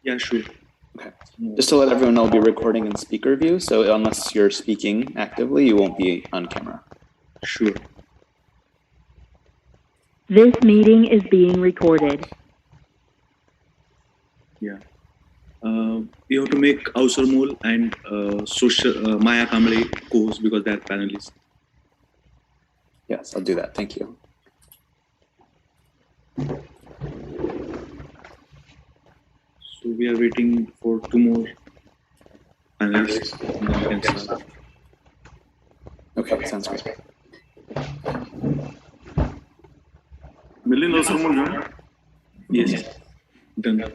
Yeah, sure. Okay. Just to let everyone know, I'll be recording in speaker view, so unless you're speaking actively, you won't be on camera. Sure. This meeting is being recorded. Yeah. You have to make Awasarmol and Maya Kamble co-host because they are panelists. Yes, I'll do that. Thank you. So we are waiting for 2 more panelists. And then we can start. Okay, sounds great. Milind Awasarmol join? Yes. Done.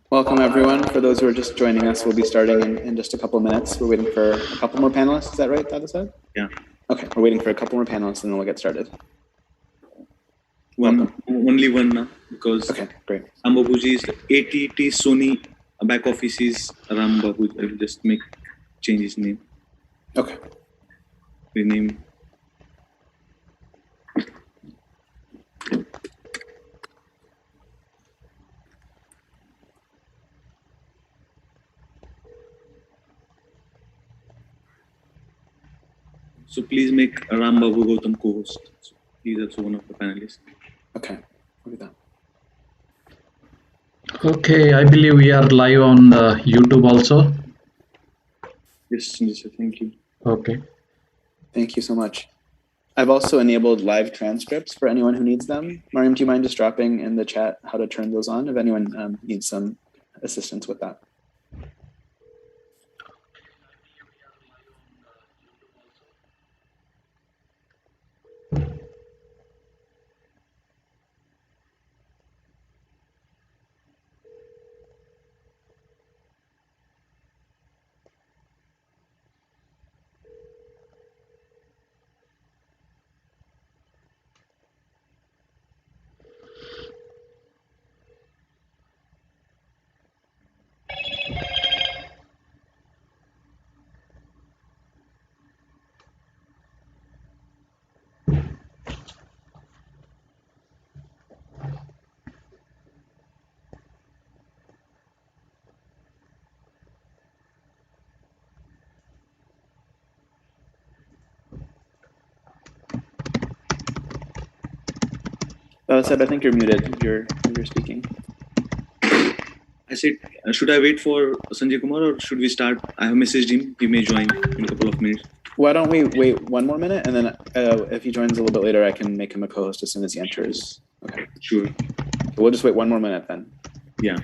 Welcome, everyone. For those who are just joining us, we'll be starting in just a couple of minutes. We're waiting for a couple more panelists. Is that right, Dadasaheb? Yeah. Okay, we're waiting for a couple more panelists and then we'll get started. Only one now because okay, great. Rambabuji's ATT Sony back office is Rambabu. I will just change his name. Okay. Rename. So please make Rambabu Gautam co-host. So he's also one of the panelists. Okay, look at that. Okay, I believe we are live on YouTube also. Yes, thank you. Okay. Thank you so much. I've also enabled live transcripts for anyone who needs them. Mariam, do you mind just dropping in the chat how to turn those on if anyone needs some assistance with that? Seb, I think you're muted if you're speaking. I said, should I wait for Sanjay Kumar or should we start? I have messaged him. He may join in a couple of minutes. Why don't we wait one more minute and then if he joins a little bit later, I can make him a co-host as soon as he enters. Okay. Sure. So we'll just wait one more minute then. Yeah.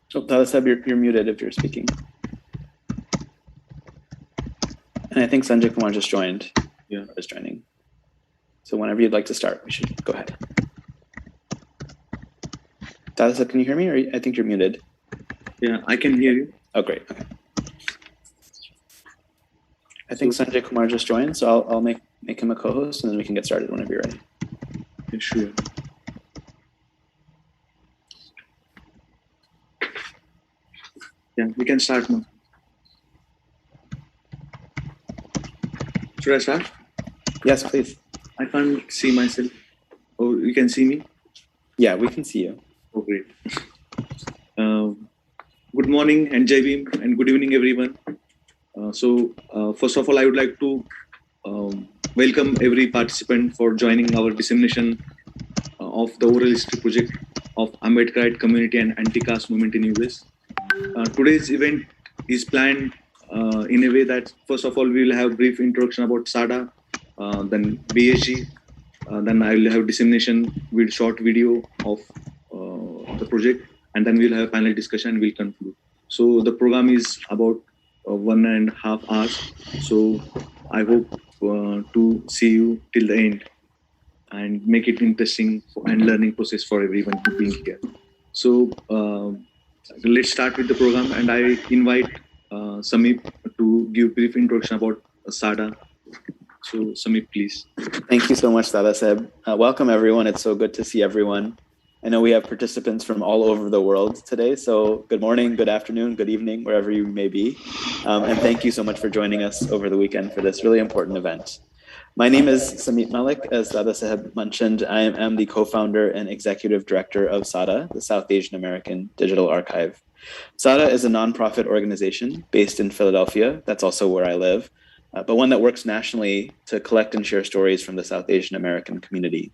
So Dadasaheb, you're muted if you're speaking. And I think Sanjay Kumar just joined. Yeah. Is joining. So whenever you'd like to start, we should go ahead. Dadasaheb, can you hear me? Or I think you're muted. Yeah, I can hear you. Oh, great. Okay. I think Sanjay Kumar just joined, so I'll make him a co-host, and then we can get started whenever you're ready. Yeah, sure. Yeah, we can start now. Should I start? Yes, please. I can't see myself. Oh, you can see me? Yeah, we can see you. Oh, great. Good morning and Jai Bhim, and good evening, everyone. First of all, I would like to welcome every participant for joining our dissemination of the oral history project of Ambedkarite community and anti-caste movement in US. Today's event is planned in a way that, first of all, we will have a brief introduction about SAADA, then BSG, then I will have dissemination with short video of the project, and then we'll have a panel discussion and we'll conclude. So the program is about 1.5 hours. So I hope to see you till the end and make it interesting and learning process for everyone being here. So let's start with the program, and I invite Samip to give brief introduction about SAADA. So Samip, please. Thank you so much, Dadasaheb. Welcome, everyone. It's so good to see everyone. I know we have participants from all over the world today, so good morning, good afternoon, good evening, wherever you may be. And thank you so much for joining us over the weekend for this really important event. My name is Samit Malik. As Dadasaheb mentioned, I am the co-founder and executive director of SAADA, the South Asian American Digital Archive. SAADA is a nonprofit organization based in Philadelphia. That's also where I live, but one that works nationally to collect and share stories from the South Asian American community.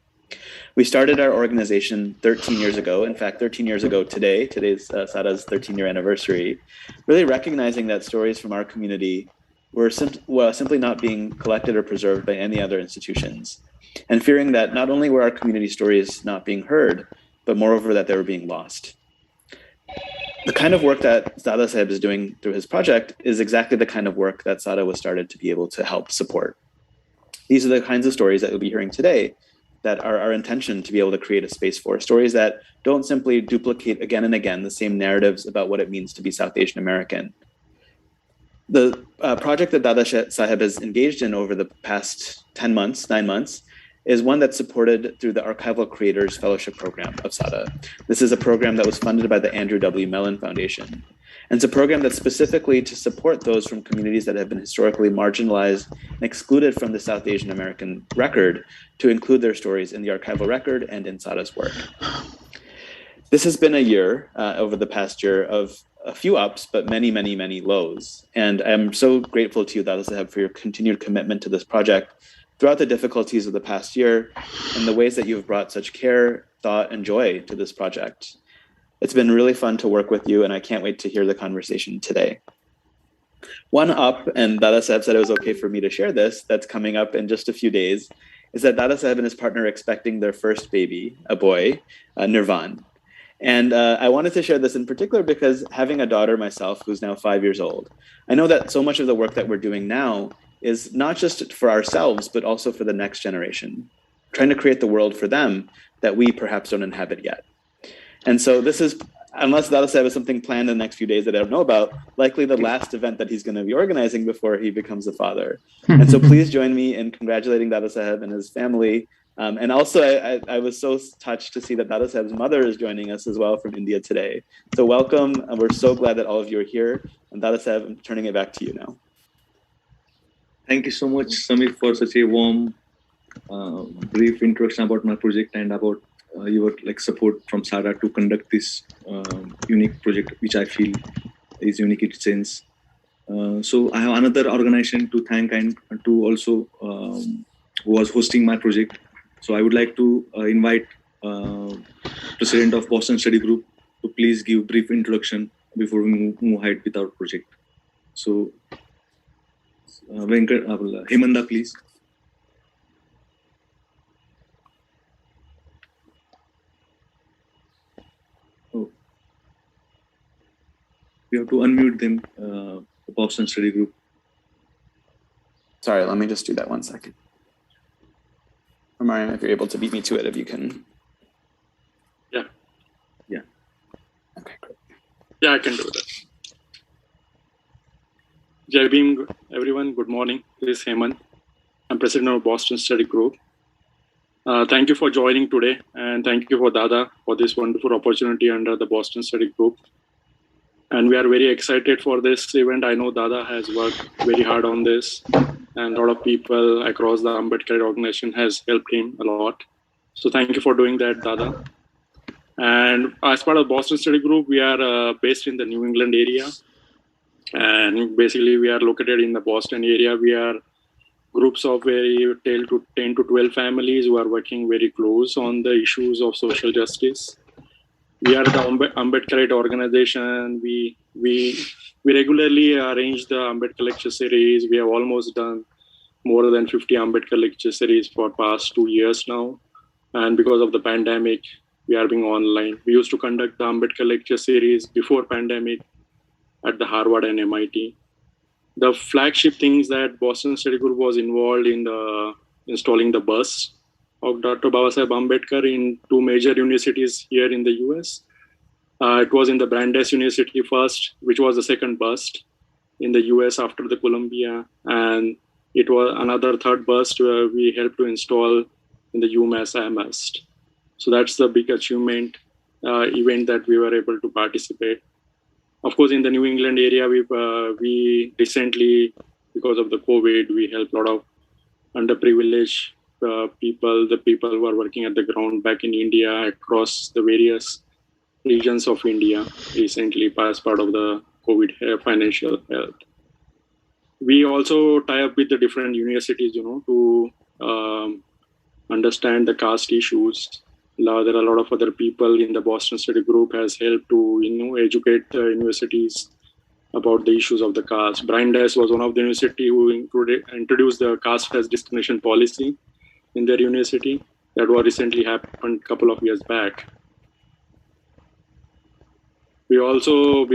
We started our organization 13 years ago. In fact, 13 years ago today. Today's SAADA's 13-year anniversary, really recognizing that stories from our community were simply not being collected or preserved by any other institutions, and fearing that not only were our community stories not being heard, but moreover that they were being lost. The kind of work that Dadasaheb is doing through his project is exactly the kind of work that SAADA was started to be able to help support. These are the kinds of stories that you'll be hearing today that are our intention to be able to create a space for, stories that don't simply duplicate again and again the same narratives about what it means to be South Asian American. The project that Dadasaheb has engaged in over the past 9 months, is one that's supported through the Archival Creators Fellowship Program of SAADA. This is a program that was funded by the Andrew W. Mellon Foundation. And it's a program that's specifically to support those from communities that have been historically marginalized and excluded from the South Asian American record to include their stories in the archival record and in SAADA's work. This has been a year, over the past year, of a few ups, but many, many, many lows. And I'm so grateful to you, Dadasaheb, for your continued commitment to this project throughout the difficulties of the past year and the ways that you've brought such care, thought, and joy to this project. It's been really fun to work with you, and I can't wait to hear the conversation today. One up, and Dadasaheb said it was okay for me to share this, that's coming up in just a few days, is that Dadasaheb and his partner are expecting their first baby, a boy, Nirvan. And I wanted to share this in particular because having a daughter myself, who's now 5 years old, I know that so much of the work that we're doing now is not just for ourselves, but also for the next generation, trying to create the world for them that we perhaps don't inhabit yet. And so this is, unless Dadasaheb has something planned in the next few days that I don't know about, likely the last event that he's going to be organizing before he becomes a father. And so please join me in congratulating Dadasaheb and his family. And also, I was so touched to see that Dadasaheb's mother is joining us as well from India today. So welcome. And we're so glad that all of you are here. And Dadasaheb, I'm turning it back to you now. Thank you so much, Samir, for such a warm, brief introduction about my project and about your support from SAADA to conduct this unique project, which I feel is unique in its sense. So I have another organization to thank and to also who was hosting my project. So I would like to invite President of Boston Study Group to please give brief introduction before we move ahead with our project. So Hemanda, please. Oh, we have to unmute them, the Boston Study Group. Sorry, let me just do that 1 second. Mariam, if you're able to beat me to it, if you can. Yeah. Okay, great. Yeah, I can do that. Jai Bhim, everyone. Good morning. This is Hemant. I'm president of Boston Study Group. Thank you for joining today, and thank you for Dada for this wonderful opportunity under the Boston Study Group. And we are very excited for this event. I know Dada has worked very hard on this, and a lot of people across the Ambedkar organization has helped him a lot. So thank you for doing that, Dada. And as part of Boston Study Group, we are based in the New England area. And basically, we are located in the Boston area. We are groups of 10 to 12 families who are working very close on the issues of social justice. We are the Ambedkarite organization. We regularly arrange the Ambedkar lecture series. We have almost done more than 50 Ambedkar lecture series for past 2 years now. And because of the pandemic, we are being online. We used to conduct the Ambedkar lecture series before pandemic at the Harvard and MIT. The flagship things that Boston Study Group was involved in the installing the bust of Dr. Babasaheb Ambedkar in two major universities here in the US. It was in the Brandeis University first, which was the second bust in the US after the Columbia, and it was another third bust where we helped to install in the UMass Amherst. So that's the big achievement event that we were able to participate. Of course, in the New England area, we recently, because of the COVID, we helped a lot of underprivileged people, the people who are working at the ground back in India, across the various regions of India, recently as part of the COVID financial help. We also tie up with the different universities, to understand the caste issues. There are a lot of other people in the Boston Study Group has helped to, educate the universities about the issues of the caste. Brandeis was one of the university who introduced the caste-based discrimination policy in their university. That was recently happened a couple of years back. We also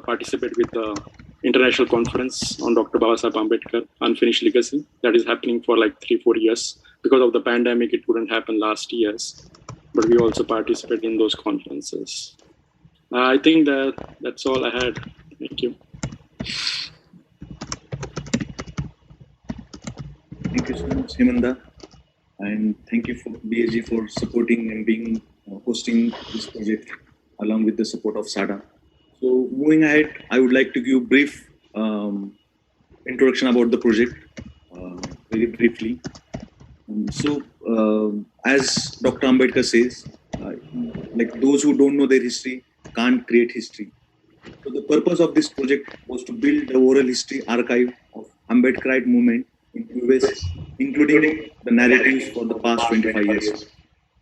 participate with the international conference on Dr. Babasaheb Ambedkar, Unfinished Legacy. That is happening for like 3-4 years. Because of the pandemic, it couldn't happen last years. But we also participate in those conferences. I think that's all I had. Thank you. Thank you so much, Hemanda. And thank you for BSG for supporting and being hosting this project along with the support of SAADA. So moving ahead, I would like to give a brief introduction about the project, very briefly. As Dr. Ambedkar says, like those who don't know their history can't create history. So the purpose of this project was to build the oral history archive of Ambedkarite movement in US, including the narratives for the past 25 years,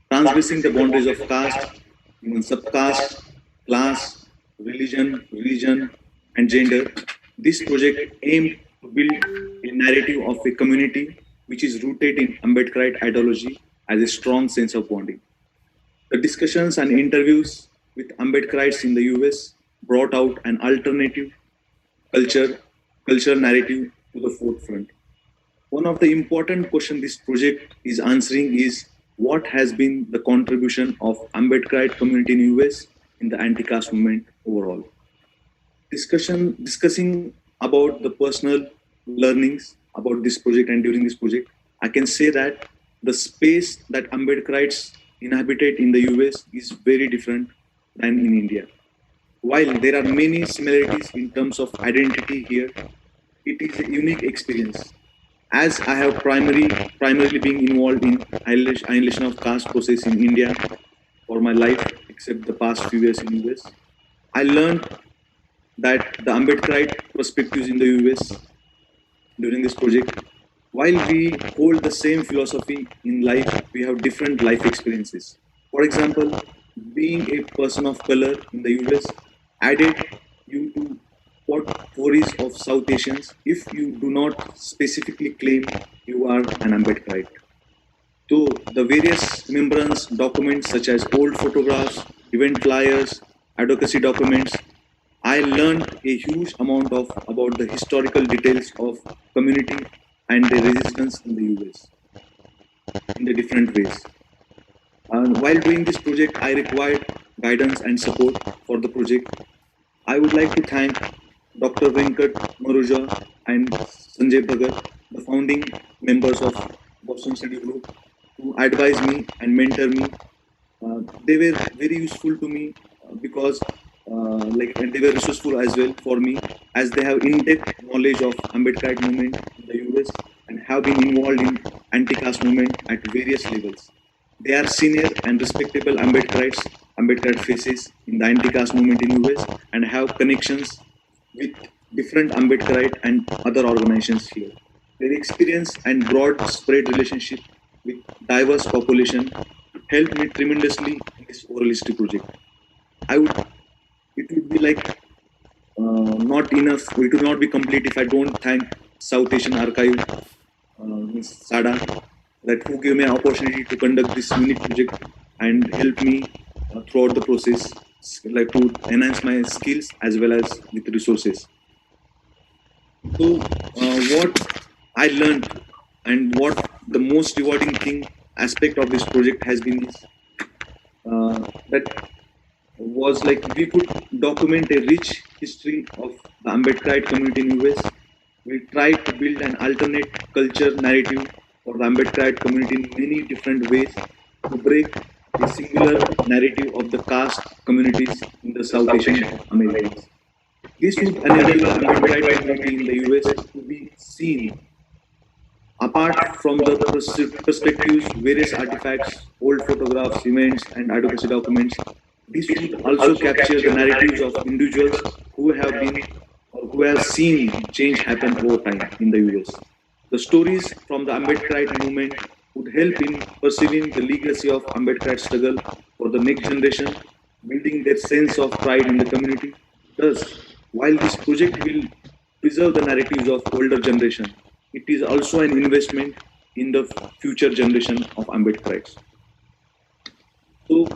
transgressing the boundaries of caste, even subcaste, class, religion, and gender. This project aimed to build a narrative of a community which is rooted in Ambedkarite ideology as a strong sense of bonding. The discussions and interviews with Ambedkarites in the US brought out an alternative cultural narrative to the forefront. One of the important questions this project is answering is what has been the contribution of Ambedkarite community in US in the anti-caste movement overall. Discussing about the personal learnings about this project and during this project, I can say that the space that Ambedkarites inhabited in the US is very different than in India. While there are many similarities in terms of identity here, it is a unique experience. As I have primarily been involved in annihilation of caste process in India for my life, except the past few years in US, I learned that the Ambedkarite perspectives in the US during this project, while we hold the same philosophy in life, we have different life experiences. For example, being a person of color in the US added you to categories of South Asians if you do not specifically claim you are an Ambedkarite. So the various remembrance documents such as old photographs, event flyers, advocacy documents, I learned a huge amount about the historical details of community and the resistance in the US in the different ways. And while doing this project, I required guidance and support for the project. I would like to thank Dr. Venkat Maruja and Sanjay Bhagat, the founding members of Boston Study Group, who advised me and mentor me. They were very useful to me because and they were resourceful as well for me as they have in-depth knowledge of Ambedkarite movement in the US and have been involved in anti-caste movement at various levels. They are senior and respectable Ambedkarite faces in the anti-caste movement in US and have connections with different Ambedkarite and other organizations here. Their experience and broad spread relationship with diverse population helped me tremendously in this oral history project. It would be like not enough, it will not be complete if I don't thank South Asian Archive, SAADA, that who gave me an opportunity to conduct this unique project and help me throughout the process, like to enhance my skills as well as with resources. So what I learned and what the most rewarding thing aspect of this project has been is that was like we could document a rich history of the Ambedkarite community in US. We tried to build an alternate culture narrative for the Ambedkarite community in many different ways to break the singular narrative of the caste communities in the South Asian Americas. This would enable the Ambedkarite community in the US to be seen apart from the perspectives, various artifacts, old photographs, events, and advocacy documents. This would also capture the narratives of individuals who have been or who have seen change happen over time in the US. The stories from the Ambedkarite movement would help in perceiving the legacy of Ambedkarite struggle for the next generation, building their sense of pride in the community. Thus, while this project will preserve the narratives of older generation, it is also an investment in the future generation of Ambedkarites. So,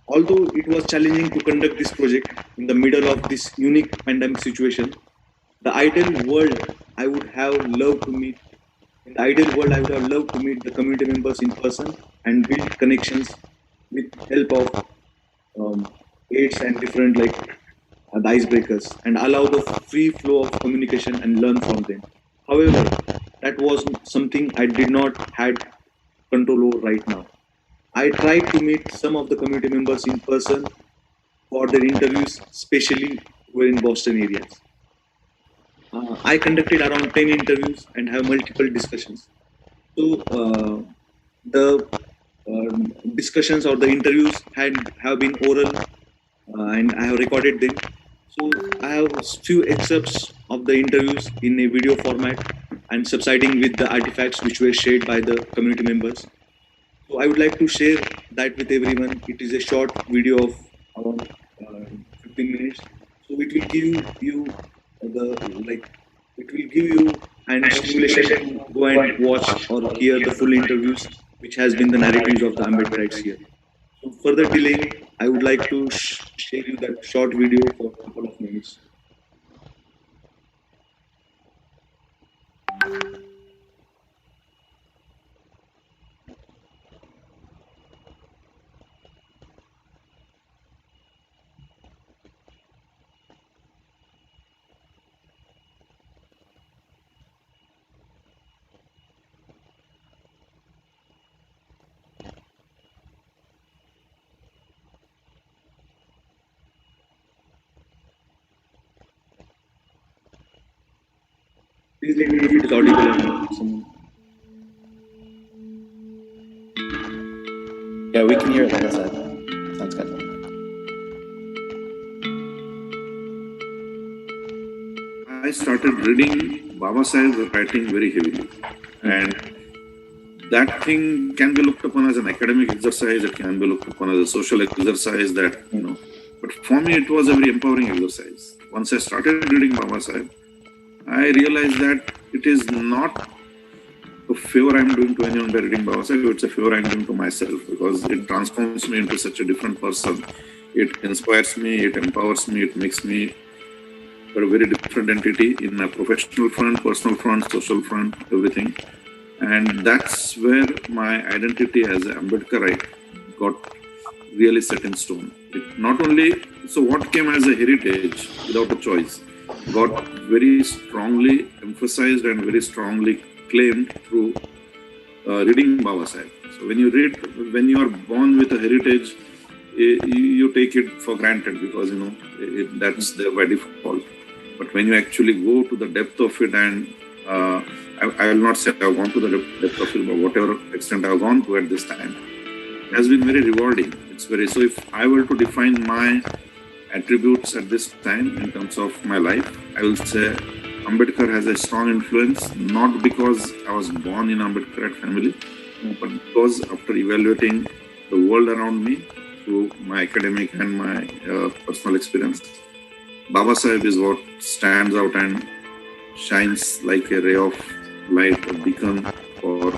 although it was challenging to conduct this project in the middle of this unique pandemic situation, the ideal world I would have loved to meet, in the ideal world I would have loved to meet the community members in person and build connections with help of aids and different like the icebreakers and allow the free flow of communication and learn from them. However, that was something I did not had control over right now. I tried to meet some of the community members in person for their interviews, especially who were in Boston areas. I conducted around 10 interviews and have multiple discussions. So the discussions or the interviews have been oral and I have recorded them. So I have few excerpts of the interviews in a video format and subsiding with the artifacts which were shared by the community members. So I would like to share that with everyone. It is a short video of around 15 minutes. So it will give you the like it will give you an stimulation to go and watch or hear the full interviews, which has been the narratives of the Ambedkarites here. So further delaying, I would like to share you that short video for a couple of minutes. Please let me know if it is audible or not. Someone. Yeah, we can hear it, Dadasaheb. Sounds good. I started reading Babasaheb's writing very heavily, and that thing can be looked upon as an academic exercise. It can be looked upon as a social exercise. But for me, it was a very empowering exercise. Once I started reading Babasaheb, I realized that it is not a favor I'm doing to anyone by reading Babasaheb. It's a favor I'm doing to myself because it transforms me into such a different person. It inspires me. It empowers me. It makes me a very different entity in my professional front, personal front, social front, everything. And that's where my identity as an Ambedkarite got really set in stone. It not only, so what came as a heritage without a choice, got very strongly emphasized and very strongly claimed through reading Babasaheb. So when you are born with a heritage, you take it for granted because, that's there by default. But when you actually go to the depth of it, and I will not say I've gone to the depth of it, but whatever extent I've gone to at this time, it has been very rewarding. So if I were to define my attributes at this time in terms of my life, I will say Ambedkar has a strong influence, not because I was born in Ambedkarite family, but because after evaluating the world around me through my academic and my personal experience, Babasaheb is what stands out and shines like a ray of light, a beacon for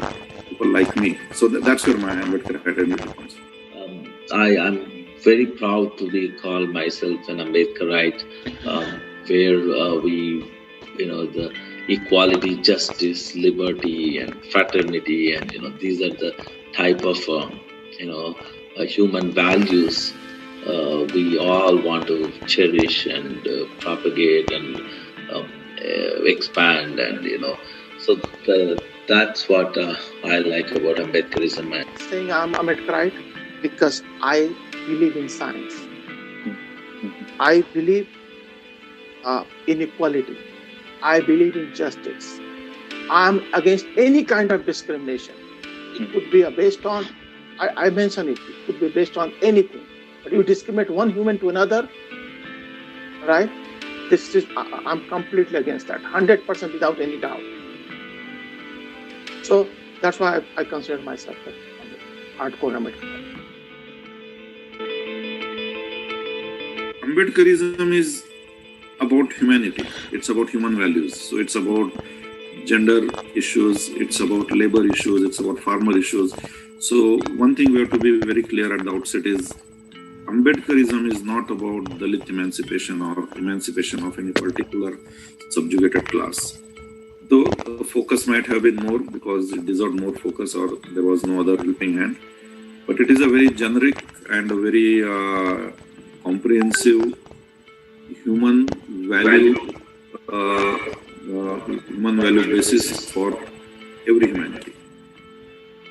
people like me. So that's where my Ambedkar identity comes. I am very proud to be called myself an Ambedkarite, where we, the equality, justice, liberty, and fraternity, and these are the type of human values we all want to cherish and propagate and expand, and so that's what I like about Ambedkarism. Saying I'm Ambedkarite because I believe in science. I believe in equality. I believe in justice. I'm against any kind of discrimination. It could be based on, I mentioned it could be based on anything. But you discriminate one human to another, right? I'm completely against that, 100% without any doubt. So that's why I consider myself a hardcore Ambedkar. Ambedkarism is about humanity. It's about human values. So it's about gender issues, it's about labor issues, it's about farmer issues. So one thing we have to be very clear at the outset is Ambedkarism is not about Dalit emancipation or emancipation of any particular subjugated class. Though the focus might have been more because it deserved more focus or there was no other helping hand. But it is a very generic and a very comprehensive human value basis for every humanity.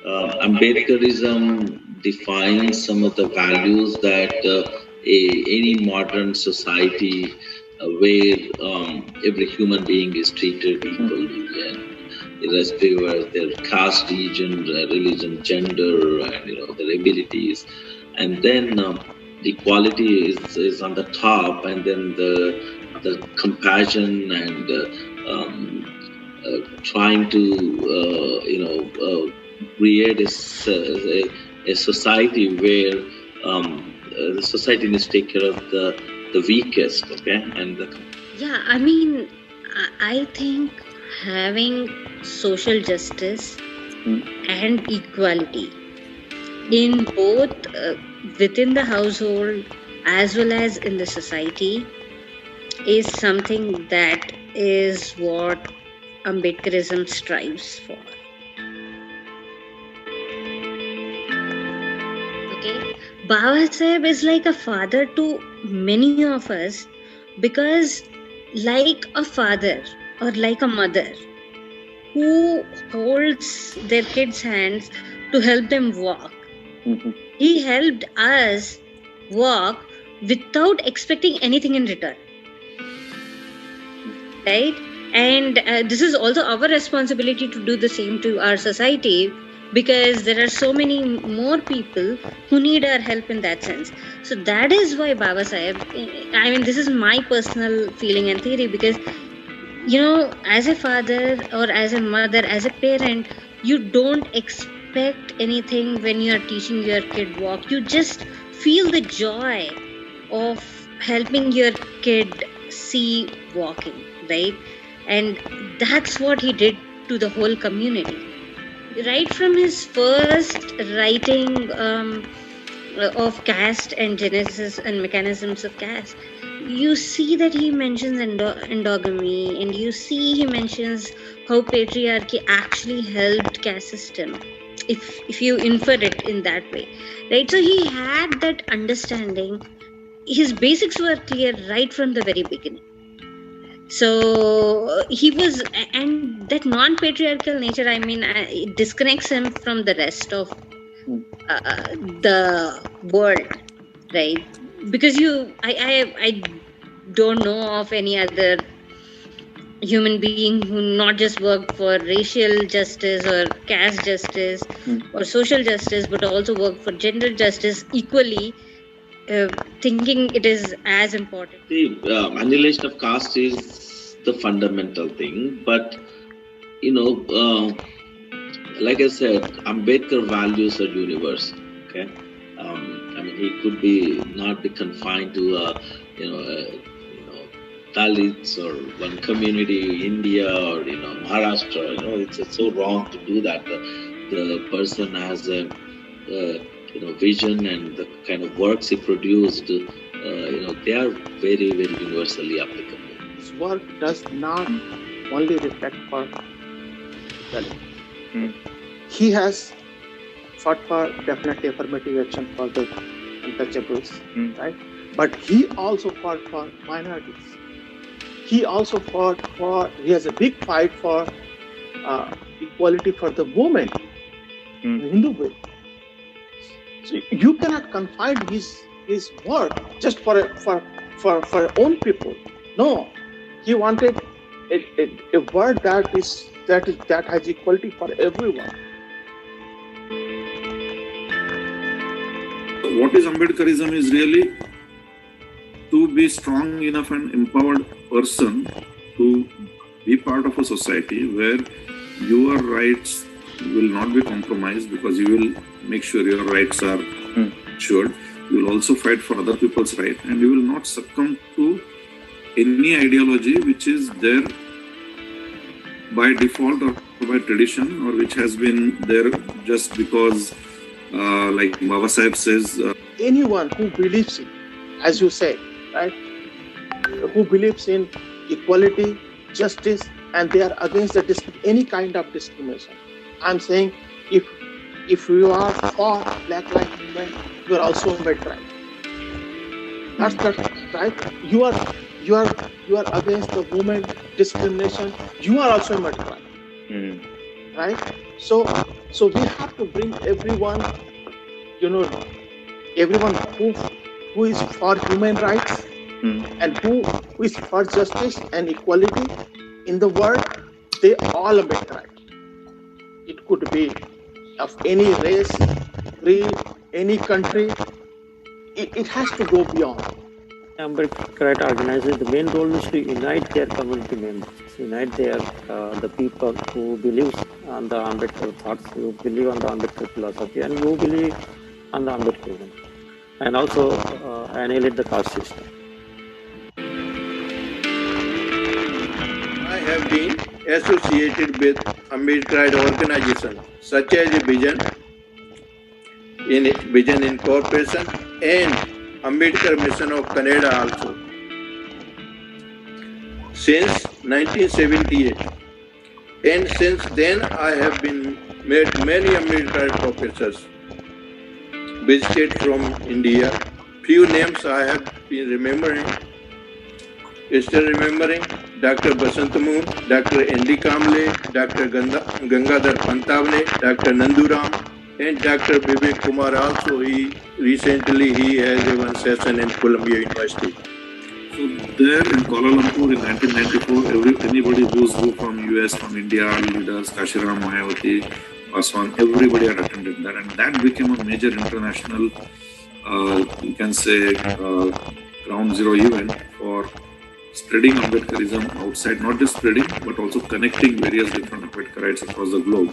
Ambedkarism defines some of the values that any modern society where every human being is treated equally, and irrespective of their caste, religion, gender, and their abilities, and then equality is on the top, and then the compassion and trying to create a society where the society needs to take care of the weakest, okay? And yeah, I mean, I think having social justice and equality in both within the household as well as in the society is something that is what Ambedkarism strives for. Okay, Dadasaheb is like a father to many of us because, like a father or like a mother who holds their kids' hands to help them walk, he helped us walk without expecting anything in return. Right? And this is also our responsibility to do the same to our society, because there are so many more people who need our help in that sense. So that is why Dadasaheb, I mean, this is my personal feeling and theory, because, as a father or as a mother, as a parent, you don't expect anything when you are teaching your kid walk. You just feel the joy of helping your kid see walking, right? And that's what he did to the whole community. Right from his first writing of caste and genesis and mechanisms of caste, you see that he mentions endogamy, and you see he mentions how patriarchy actually helped caste system, if you infer it in that way, right? So he had that understanding. His basics were clear right from the very beginning. So he was, and that non-patriarchal nature, I mean, it disconnects him from the rest of the world, right? Because I don't know of any other human being who not just worked for racial justice or caste justice or social justice, but also worked for gender justice equally, thinking it is as important. The annihilation of caste is the fundamental thing, but like I said, Ambedkar values are universal. Okay, I mean, he could not be confined to Dalits or one community, India or Maharashtra. It's so wrong to do that. The person has a vision and the kind of works he produced, they are very, very universally applicable. His work does not only reflect for Dalit. He has fought for definitely affirmative action for the untouchables, right? But he also fought for minorities. He also he has a big fight for equality for the women, the Hindu women. So you cannot confine his work just for own people. No, he wanted a word that has equality for everyone. What is Ambedkarism is really to be strong enough and empowered person to be part of a society where your rights will not be compromised, because you will make sure your rights are ensured. You will also fight for other people's rights, and you will not succumb to any ideology which is there by default or by tradition, or which has been there just because, like Dadasaheb says, anyone who believes in, as you say, right, who believes in equality, justice, and they are against any kind of discrimination. I'm saying if you are for Black Lives Movement, you are also Ambedkarite. That's right. You are against the women discrimination. You are also Ambedkarite. Right? So we have to bring everyone, everyone who is for human rights and who is for justice and equality in the world. They all Ambedkarite. It could be of any race, creed, any country. It has to go beyond. Ambedkarite organizers, the main role is to unite their community members, unite the people who believe on the Ambedkar thoughts, who believe on the Ambedkar philosophy, and who believe on the Ambedkarism, and also annihilate the caste system. I have been associated with Ambedkarite organizations such as Vision Incorporation and Ambedkar Mission of Canada also since 1978, and since then I have met many Ambedkarite professors visited from India. Few names I have been still remembering: Dr. Basantamoon, Dr. Maya Kamble, Dr. Gangadhar Pantavane, Dr. Nanduram, and Dr. Vivek Kumar also. Recently he has given session in Columbia University. So there in Kuala Lumpur in 1994, anybody who's from US, from India, leaders, Kashiram, Mayawati, Paswan, everybody had attended that, and that became a major international, you can say, ground zero event for spreading Ambedkarism outside, not just spreading, but also connecting various different Ambedkarites across the globe.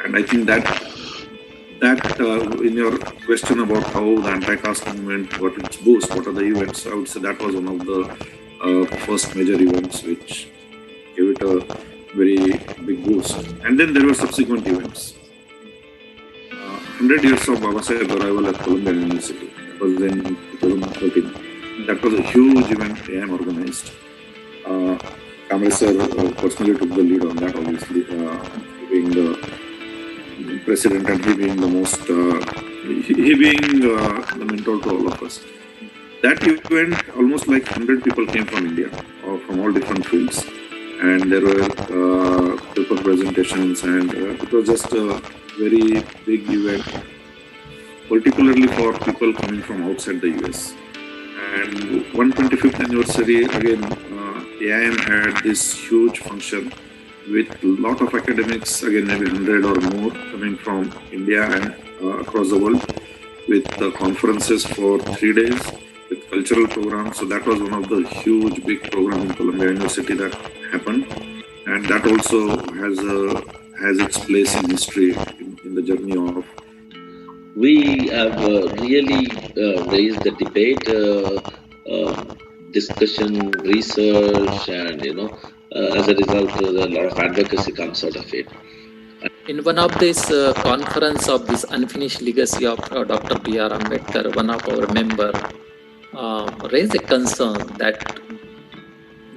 And I think that in your question about how the anti-caste movement got its boost, what are the events, I would say that was one of the first major events which gave it a very big boost. And then there were subsequent events. 100 years of Dadasaheb's arrival at Columbia University, that was in 2013. That was a huge event AM organized. Kamali sir personally took the lead on that, obviously, being the president and he being the most, he being the mentor to all of us. That event, almost like 100 people came from India, or from all different fields. And there were paper presentations, and it was just a very big event, particularly for people coming from outside the US. And 125th anniversary, again, AIM had this huge function with a lot of academics, again maybe 100 or more coming from India and across the world, with conferences for 3 days, with cultural programs. So that was one of the huge big programs in Columbia University that happened, and that also has its place in history in the journey of. We have really raised the debate, discussion, research, and as a result, a lot of advocacy comes out of it. In one of this conference of this unfinished legacy of Dr. B.R. Ambedkar, one of our member raised a concern that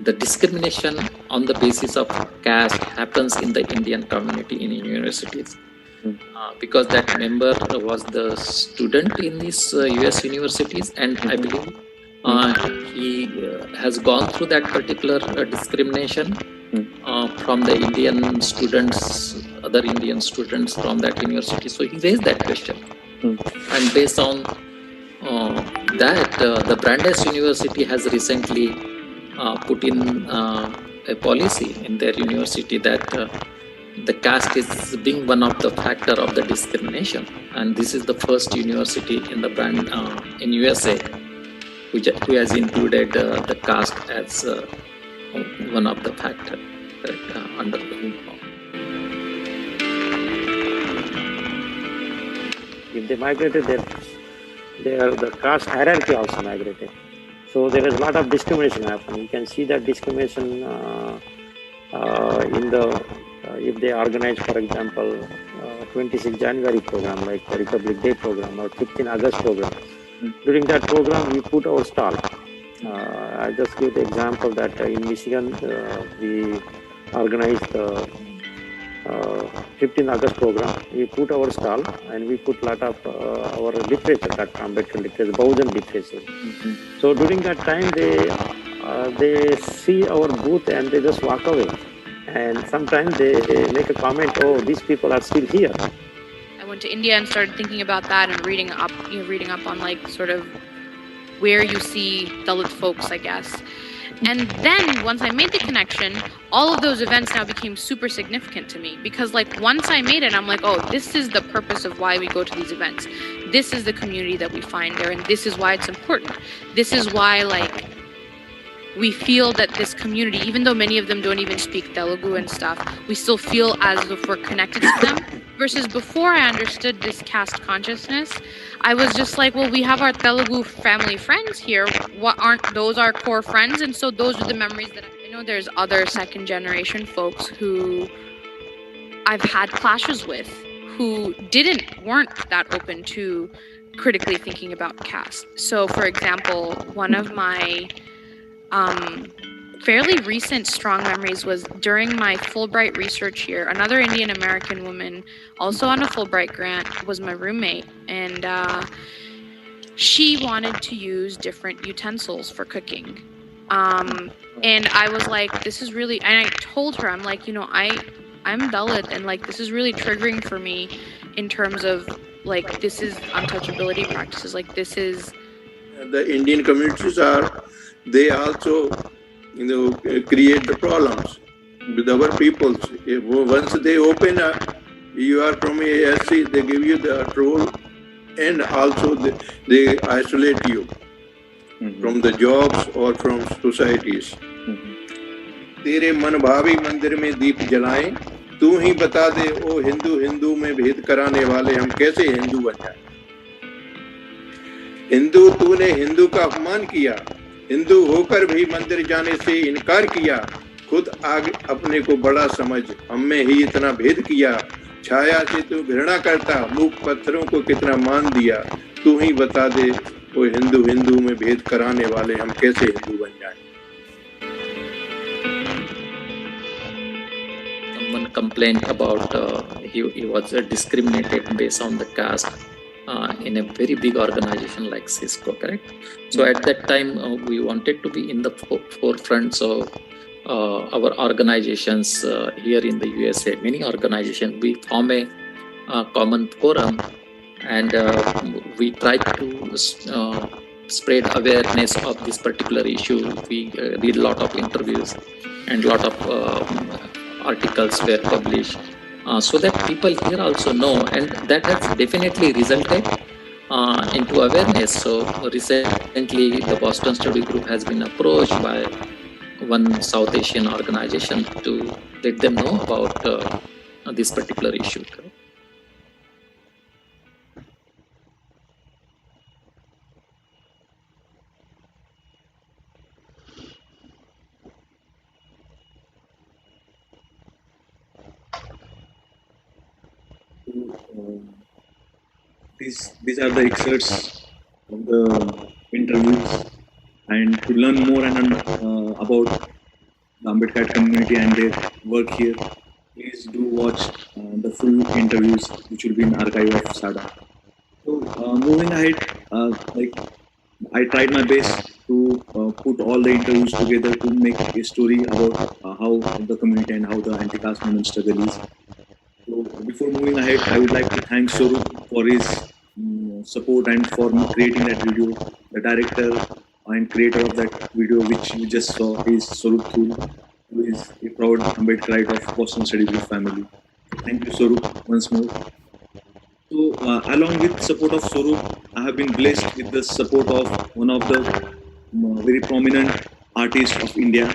the discrimination on the basis of caste happens in the Indian community in universities. Because that member was the student in these US universities, and I believe he has gone through that particular discrimination from the Indian students, other Indian students from that university. So he raised that question. And based on that, the Brandeis University has recently put in a policy in their university that the caste is being one of the factor of the discrimination, and this is the first university in the in USA who has included the caste as one of the factor under the law. If they migrated, the caste hierarchy also migrated. So there is a lot of discrimination happening. You can see that discrimination in the if they organize, for example, 26 January program, like the Republic Day program or 15 August program. During that program, we put our stall. I just give the example that in Michigan, we organized the 15 August program. We put our stall and we put a lot of our literature, that Ambedkar literature, Bahujan literature. So during that time, they see our booth and they just walk away. And sometimes they make a comment, oh, these people are still here. I went to India and started thinking about that and reading up on like sort of where you see Dalit folks, I guess. And then once I made the connection, all of those events now became super significant to me, because like once I made it, I'm like, oh, this is the purpose of why we go to these events. This is the community that we find there, and this is why it's important. This is why like we feel that this community, even though many of them don't even speak Telugu and stuff, we still feel as if we're connected to them. Versus before I understood this caste consciousness, I was just like, well, we have our Telugu family friends here. What aren't those our core friends? And so those are the memories that I know. There's other second generation folks who I've had clashes with who weren't that open to critically thinking about caste. So for example, one of my fairly recent strong memories was during my Fulbright research year. Another Indian American woman, also on a Fulbright grant, was my roommate, and she wanted to use different utensils for cooking. And I was like, this is really, and I told her, I'm like, I'm Dalit, and like this is really triggering for me in terms of like this is untouchability practices. Like this is the Indian communities they also create the problems with our peoples. Once they open up, you are from a SC, they give you the role, and also they isolate you from the jobs or from societies. तेरे मन भावी मंदिर में दीप जलाएं, तू ही बता दे ओ हिंदू हिंदू में भेद कराने वाले हम कैसे हिंदू बन जाएं। हिंदू तूने हिंदू का अपमान किया, हिंदू होकर भी मंदिर जाने से इनकार किया, खुद आगे अपने को बड़ा समझ, हम में ही इतना भेद किया, छाया से तू घृणा करता, मूक पत्थरों को कितना मान दिया, तू ही बता दे वो हिंदू हिंदू में भेद कराने वाले हम कैसे हिंदू बन जाएं। Someone complained about he was discriminated based on the caste in a very big organization like Cisco, correct? So at that time, we wanted to be in the forefront. So our organizations here in the USA, many organizations, we form a common forum, and we try to spread awareness of this particular issue. We read a lot of interviews and a lot of articles were published so that people here also know, and that has definitely resulted into awareness. So recently the Boston Study Group has been approached by one South Asian organization to let them know about this particular issue. these are the excerpts of the interviews, and to learn more about the Ambedkar community and their work here, please do watch the full interviews, which will be in archive of SAADA. So moving ahead, like I tried my best to put all the interviews together to make a story about how the community and how the anti-caste movement struggle is. So before moving ahead, I would like to thank Swarup for his support and for creating that video. The director and creator of that video, which you just saw, is Swarup Thul, who is a proud Ambedkarite of Boston Study Group family. So thank you, Swarup, once more. So along with support of Swarup, I have been blessed with the support of one of the very prominent artists of India,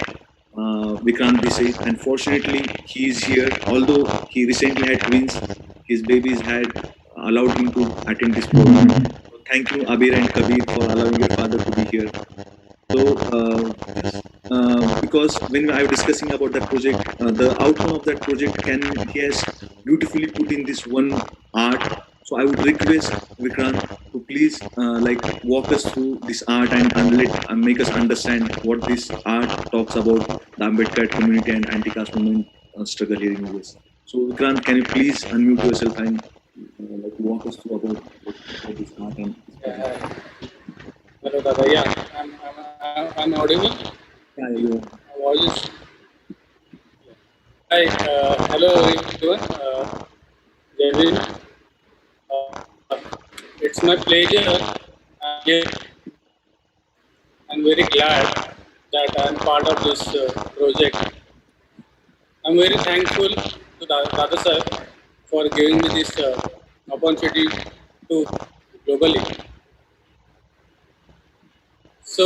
Vikrant Dise. Unfortunately, he is here. Although he recently had twins, his babies had allowed him to attend this program. So thank you, Abir and Kabir, for allowing your father to be here. So, because when I was discussing about that project, the outcome of that project he has beautifully put in this one art. So I would request Vikrant to please like walk us through this art and make us understand what this art talks about the Ambedkar community and anti-caste movement struggle here in US. So Vikrant, can you please unmute yourself and like walk us through about this art and this project? Hello, Dada. Yeah, I'm audible. Yeah, you. Voice. Hi, hello everyone. David. It's my pleasure. I'm very glad that I'm part of this project. I'm very thankful to Dadasaheb for giving me this opportunity to globally. So,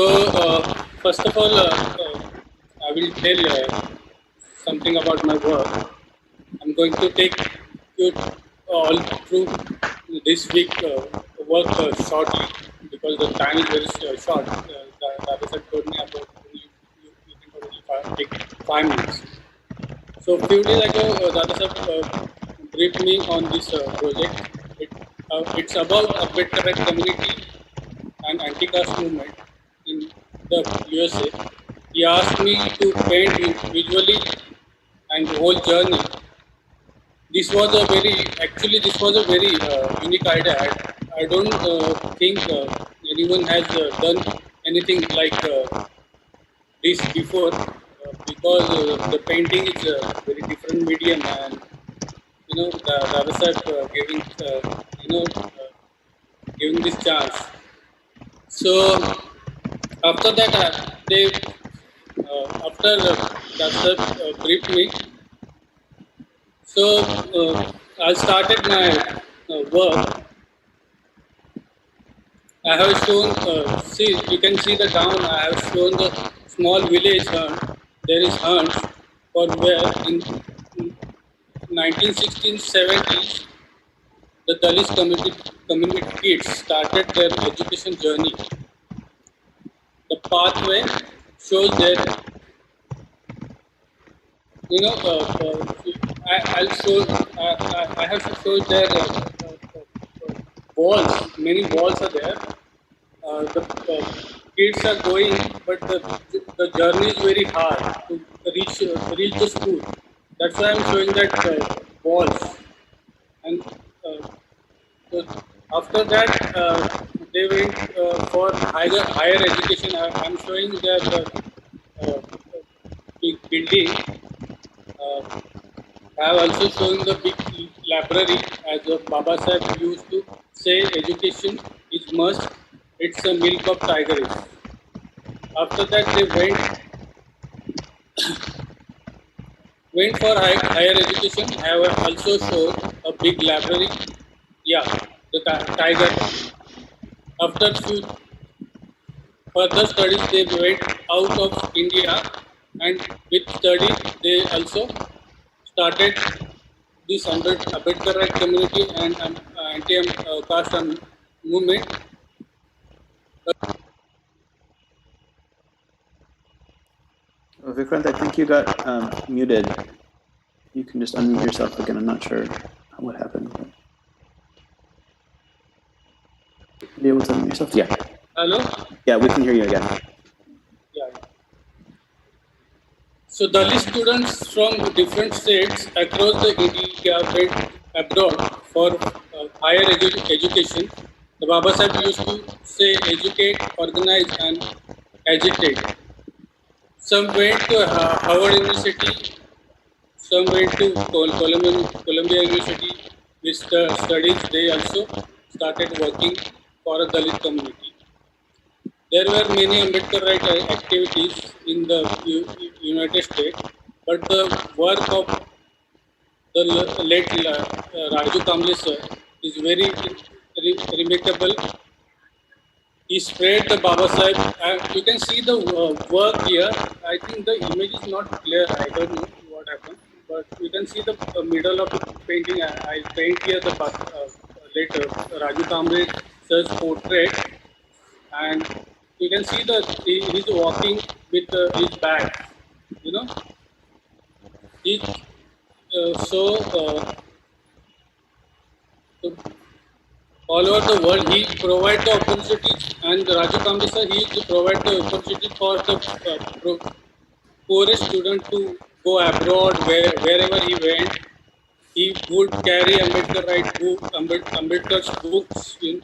first of all, I will tell something about my work. I'm going to take you all through this week work shortly because the time is very short. Dadasaheb told me about you can probably take 5 minutes. So, a few days ago, Dadasaheb briefed me on this project. It's about Ambedkarite community and anti-caste movement in the U.S.A. He asked me to paint visually and the whole journey. This was a very unique idea. I don't think anyone has done anything like this before because the painting is a very different medium, and the Dadasaheb giving this chance. So after that, after Dadasaheb briefed me, so I started my work. I have shown, you can see the town. I have shown the small village hunt. There is hunts for where in 1960s, 70s, the Dalit community kids started their education journey. The pathway shows that, I have to show their walls. Many walls are there. The kids are going, but the journey is very hard to reach the school. That's why I'm showing that walls. And so after that, they went for higher education. I'm showing their big building. I have also shown the big library. As Babasaheb used to say, education is must. It's a milk of tigers. After that, they went for higher education. I have also shown a big library. Yeah, the tiger. After few further studies, they went out of India, and with study, they also started this Ambedkarite community and anti-caste movement. Vikrant, I think you got muted. You can just unmute yourself again. I'm not sure what happened. be able to unmute yourself? Yeah. Hello? Yeah, we can hear you again. Yeah. So Dalit students from different states across the India went abroad for higher education. The Baba Sahib used to say educate, organize and agitate. Some went to Howard University, some went to Columbia University, which studies they also started working for a Dalit community. There were many Ambedkarite activities in the United States, but the work of the late Raju Kamble sir is very remarkable. He spread the Baba Sahib. You can see the work here. I think the image is not clear. I don't know what happened, but you can see the middle of the painting. I paint here the later Raju Kamble sir's portrait, and you can see that he's walking with his bag. You know, he all over the world, he provides the opportunities, and Raju Kamble sir, he provides the opportunity for the poorest student to go abroad wherever he went. He would carry Ambedkar's books in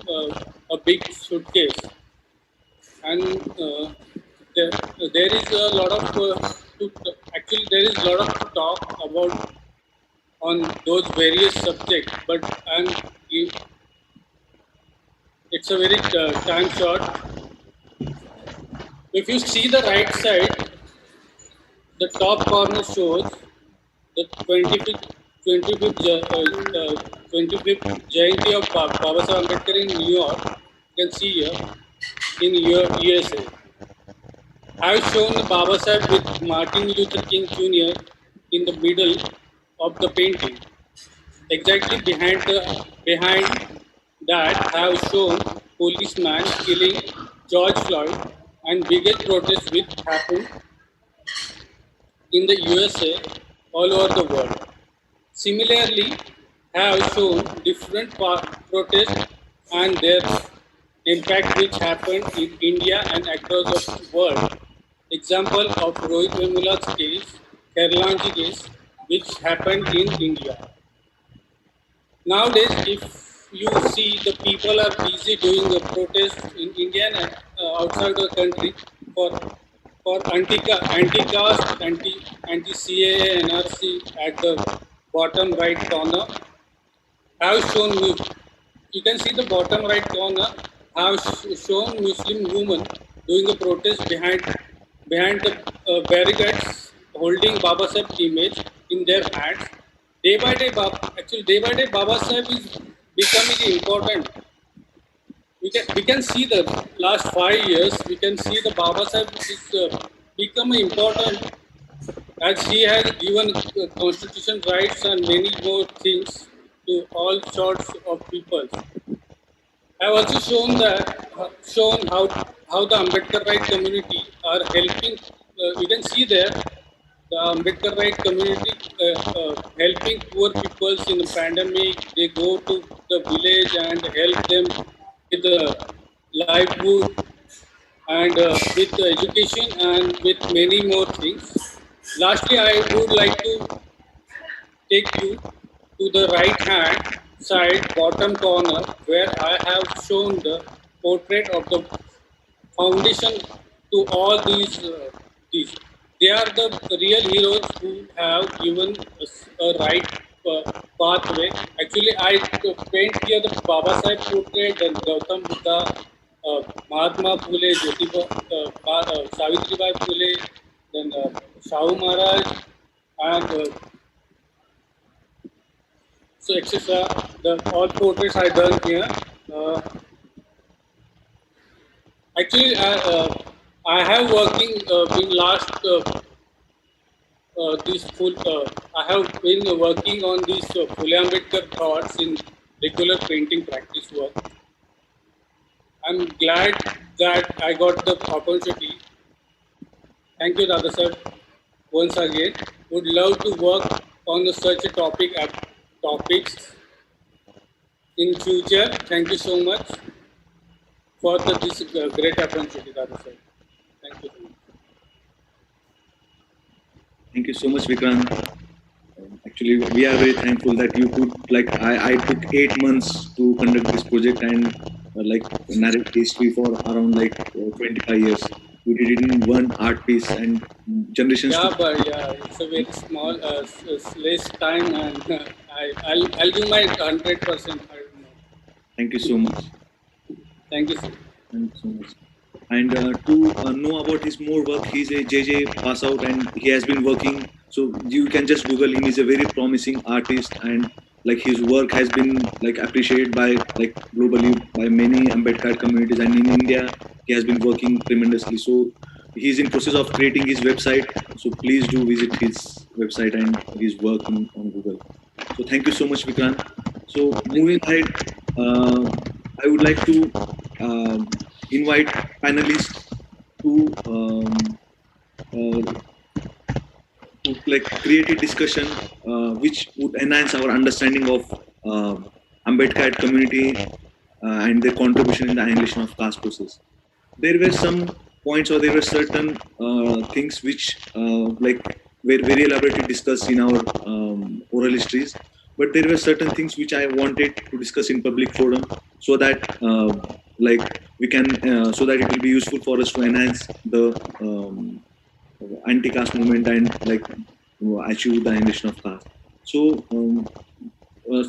a big suitcase, and there is a lot of actually there is a lot of talk about on those various subjects, but it's a very time short. If you see the right side, the top corner shows the 25th Jayanti of Baba Saheb Ambedkar in New York. You can see here in U.S.A. I have shown Baba Saheb with Martin Luther King Jr. in the middle of the painting. Exactly behind that, I have shown policeman killing George Floyd and biggest protest which happened in the USA all over the world. Similarly, have shown different protests and their impact which happened in India and across the world. Example of Rohit Vemula's case, Kerlanji case, which happened in India. Nowadays, if you see the people are busy doing the protests in India and outside the country for anti-caste, anti-CAA, NRC at the bottom right corner. Have shown you can see the bottom right corner have shown Muslim women doing the protest behind the barricades, holding Baba Sahib image in their hands. Day by day, Baba Sahib is becoming important. We can see the last 5 years. We can see the Baba Sahib is becoming important as he has given constitution rights and many more things to all sorts of people. I have also shown how the Ambedkarite community are helping. You can see there the Ambedkarite community helping poor people in the pandemic. They go to the village and help them with the livelihood and with the education and with many more things. Lastly, I would like to take you to the right hand side bottom corner where I have shown the portrait of the foundation to all these. They are the real heroes who have given us a right pathway. Actually, I paint here the Baba Sahib portrait, then Gautam Buddha, Mahatma Phule, Savitribai Phule, then Shahu Maharaj, and so etc. The all portraits I done here. Actually, I have working in last this full. I have been working on these Phule Ambedkar thoughts in regular painting practice work. I'm glad that I got the opportunity. Thank you, Dadasaheb, once again. Would love to work on such a topics in future. Thank you so much. for this great opportunity, Dadasaheb. Thank you. Thank you so much, Vikrant. Actually, we are very thankful that you could, like, I took 8 months to conduct this project and narrate history for around 25 years. We did it in one art piece and generations. Yeah, but yeah, it's a very small, less time, and I'll give my 100%. Thank you so much. Thank you, sir. Thank you so much. And to know about his more work, he's a JJ pass out and he has been working. So you can just Google him. He's a very promising artist, and his work has been appreciated by globally by many Ambedkar communities, and in India he has been working tremendously. So he's in process of creating his website. So please do visit his website and his work on Google. So thank you so much, Vikrant. So moving ahead, I would like to invite panelists to create a discussion which would enhance our understanding of Ambedkar community and their contribution in the annihilation of caste process. There were some points, or there were certain things which were very elaborately discussed in our oral histories, but there were certain things which I wanted to discuss in public forum, so that we can so that it will be useful for us to enhance the anti-caste movement and achieve the annihilation of caste. So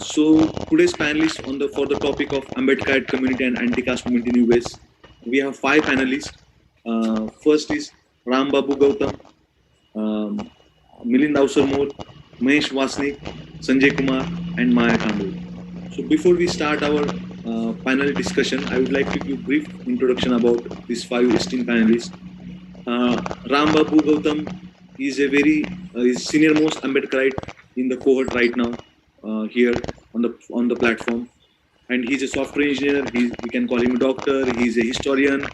so today's panelists for the topic of Ambedkar community and anti-caste movement in US, we have 5 panelists. First is Rambabu Gautam, Milind Awasarmol, Mahesh Wasnik, Sanjay Kumar, and Maya Kamble. So before we start our panel discussion, I would like to give a brief introduction about these 5 esteemed panelists. Rambabu Gautam is a very senior most Ambedkarite in the cohort right now here on the platform, and he's a software engineer. We can call him a doctor. He's a historian.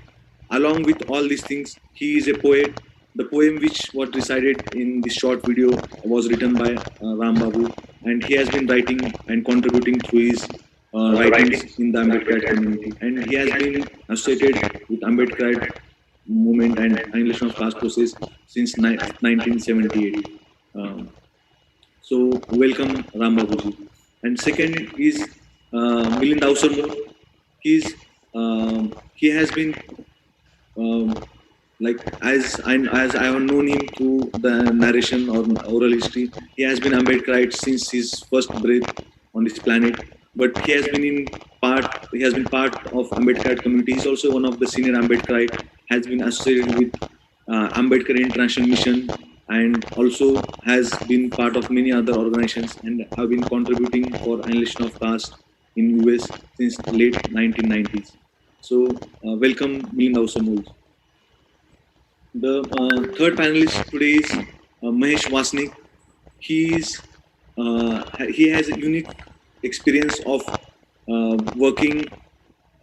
Along with all these things, he is a poet. The poem which was recited in this short video was written by Rambabu, and he has been writing and contributing through his writings in the Ambedkar community, and he has been associated with Ambedkar movement and annihilation of caste process since 1978. So welcome, Rambabuji. And second is Milind Awasarmol. He has been as I have known him through the narration or oral history, he has been Ambedkarite since his first breath on this planet. But he has been part of Ambedkar community. He's also one of the senior Ambedkarite. Has been associated with Ambedkar International Mission, and also has been part of many other organizations, and have been contributing for annihilation of caste in US since late 1990s. So welcome, Milind Awasarmol. The third panelist today is Mahesh Wasnik. He has a unique experience of working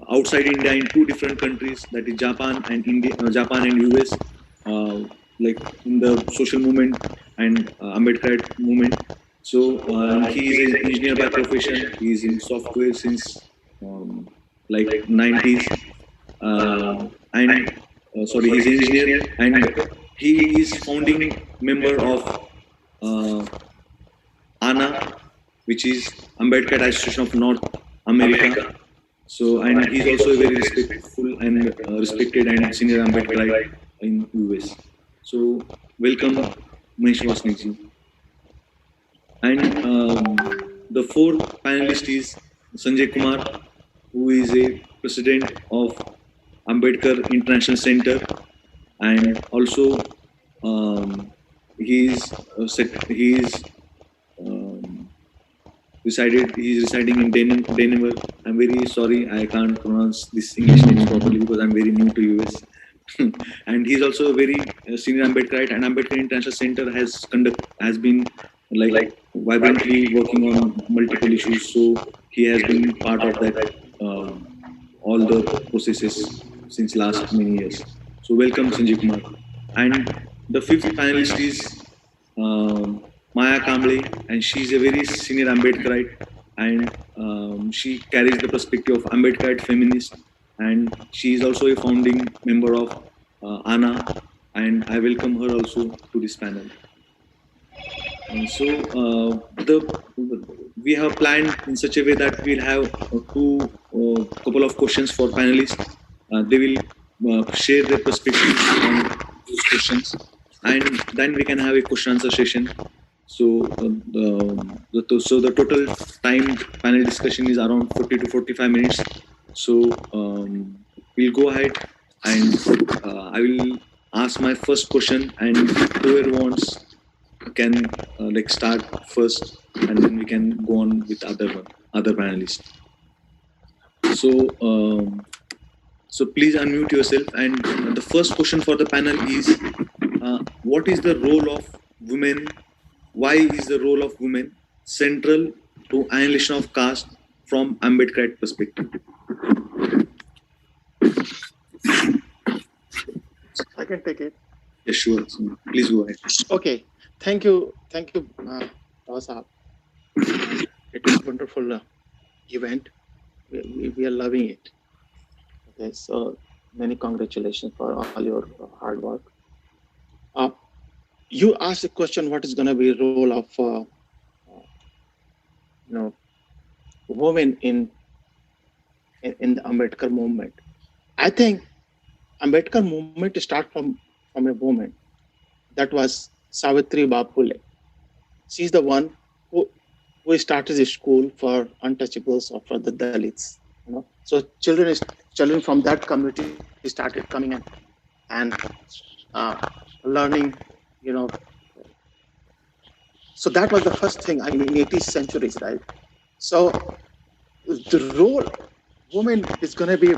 outside India in 2 different countries, that is Japan and US, in the social movement and Ambedkar movement. So he is an engineer by profession. He is in software since 90s, and sorry, he's an engineer, and he is founding member of ANA, which is Ambedkar Association of North America. So, and he's also a very respectful and respected and senior Ambedkarite in US. So, welcome, Mahesh Wasnik. And the fourth panelist is Sanjay Kumar, who is a president of Ambedkar International Center, and also he is residing in Denver. I'm very sorry, I can't pronounce this English name properly because I'm very new to US. And he's also a very senior Ambedkarite, and Ambedkar International Center has been vibrantly working on multiple issues. So he has been part of that all the processes since last many years. So welcome, Sanjay Kumar. And the fifth panelist is Maya Kamble, and she's a very senior Ambedkarite, and she carries the perspective of Ambedkarite feminist, and she is also a founding member of ANA, and I welcome her also to this panel. We have planned in such a way that we'll have couple of questions for panelists. They will share their perspectives on those questions, and then we can have a question answer session. So the total time panel discussion is around 40 to 45 minutes. So we'll go ahead, and I will ask my first question, and whoever wants can start first, and then we can go on with other panelists. So please unmute yourself. And the first question for the panel is, what is the role of women? Why is the role of women central to annihilation of caste from Ambedkarite perspective? I can take it. Yes, sure. Please go ahead. Okay. Thank you, Dadasaheb. It was a wonderful event. We are loving it. Okay, so many congratulations for all your hard work. You asked the question, what is going to be the role of women in the Ambedkar movement? I think Ambedkar movement started from a woman. That was Savitri Bai Phule. She's the one who started a school for untouchables or for the Dalits. So children from that community started coming in and learning. So that was the first thing in 18th centuries, right? So the role women is going to be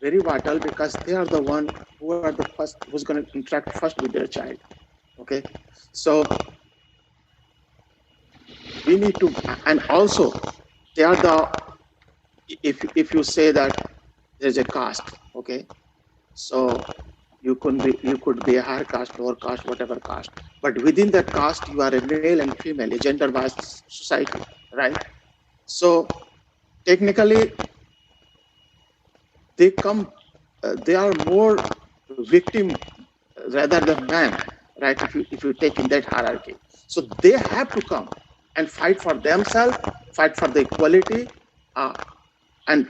very vital because they are the one who are the first who's going to interact first with their child. Okay, so we need to, and also they are the, if you say that there's a caste, okay, so you could be a higher caste, lower caste, whatever caste, but within that caste you are a male and female, a gender-based society, right? So technically they are more victim rather than man, right? If you take in that hierarchy, so they have to come and fight for themselves, fight for the equality, and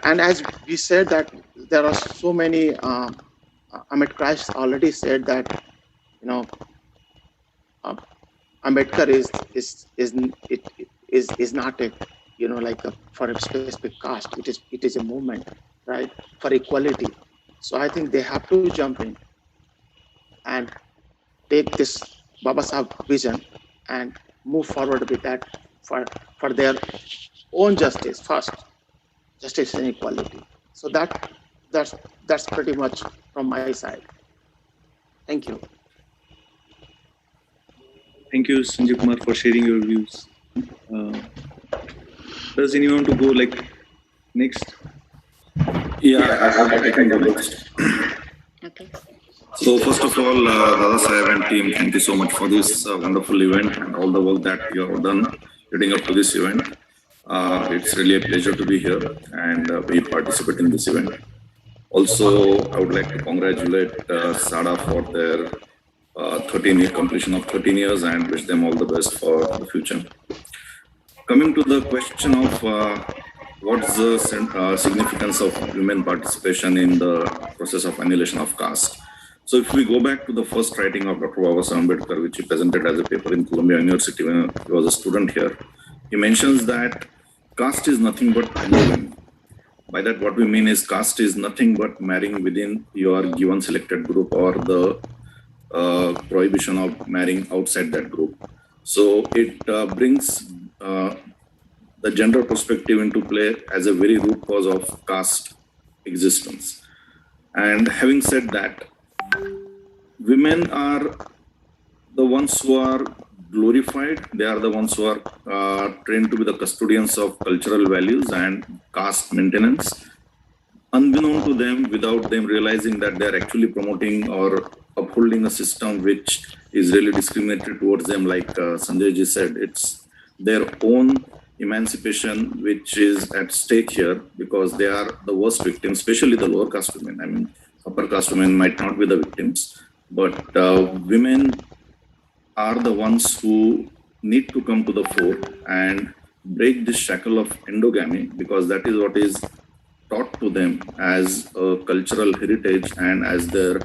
as we said that there are so many. Ambedkar already said that Ambedkar is not a for a specific caste. It is a movement, right, for equality. So I think they have to jump in and take this Babasaheb vision and move forward with that for their own justice first, justice and equality. So that's pretty much from my side. Thank you. Thank you, Sanjay Kumar, for sharing your views. Does anyone want to go next? Yeah, I can go next. Okay. So first of all, Dadasaheb and team, thank you so much for this wonderful event and all the work that you have done leading up to this event. It's really a pleasure to be here and we participate in this event. Also, I would like to congratulate SAADA for their completion of 13 years and wish them all the best for the future. Coming to the question of what's the significance of women participation in the process of annihilation of caste. So if we go back to the first writing of Dr. Ambedkar, which he presented as a paper in Columbia University when he was a student here, he mentions that caste is nothing but endowing. By that, what we mean is caste is nothing but marrying within your given selected group or the prohibition of marrying outside that group. So it brings the gender perspective into play as a very root cause of caste existence. And having said that, women are the ones who are glorified. They are the ones who are trained to be the custodians of cultural values and caste maintenance, unbeknown to them, without them realizing that they are actually promoting or upholding a system which is really discriminatory towards them. Like Sanjay ji said, it's their own emancipation which is at stake here, because they are the worst victims, especially the lower caste women. I mean, upper caste women might not be the victims, but women are the ones who need to come to the fore and break this shackle of endogamy, because that is what is taught to them as a cultural heritage and as their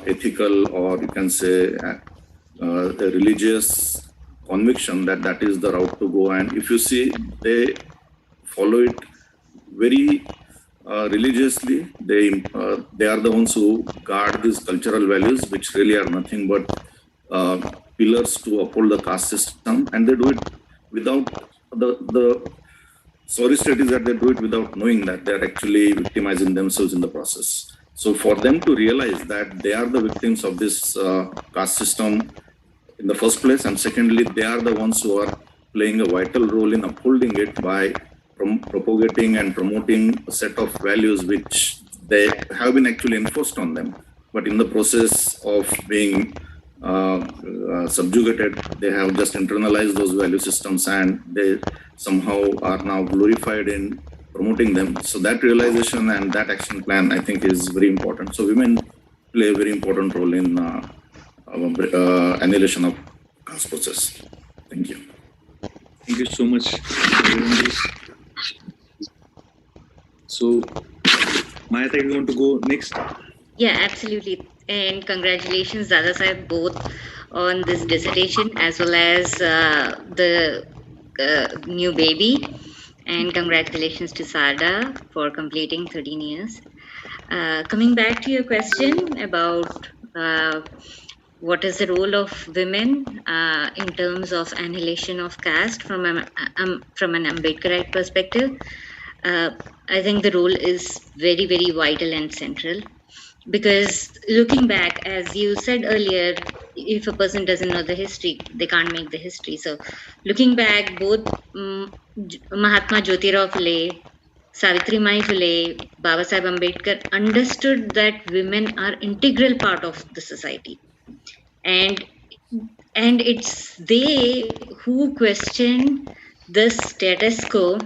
ethical, or you can say a religious conviction that that is the route to go. And if you see, they follow it very religiously. They are the ones who guard these cultural values, which really are nothing but pillars to uphold the caste system, and they do it without the sorry state is that they do it without knowing that they're actually victimizing themselves in the process. So for them to realize that they are the victims of this caste system in the first place, and secondly, they are the ones who are playing a vital role in upholding it by propagating and promoting a set of values which they have been actually enforced on them, but in the process of being subjugated, they have just internalized those value systems, and they somehow are now glorified in promoting them. So that realization and that action plan, I think, is very important. So women play a very important role in annihilation of caste process. Thank you. Thank you so much. So, Maya, you want to go next? Yeah, absolutely. And congratulations, Dadasaheb, both on this dissertation as well as the new baby. And congratulations to SAADA for completing 13 years. Coming back to your question about what is the role of women in terms of annihilation of caste from an Ambedkarite perspective, I think the role is very, very vital and central. Because looking back, as you said earlier, if a person doesn't know the history, they can't make the history. So looking back, both Mahatma Jyotirao Phule, Savitribai Phule, Babasaheb Ambedkar understood that women are integral part of the society. And it's they who question the status quo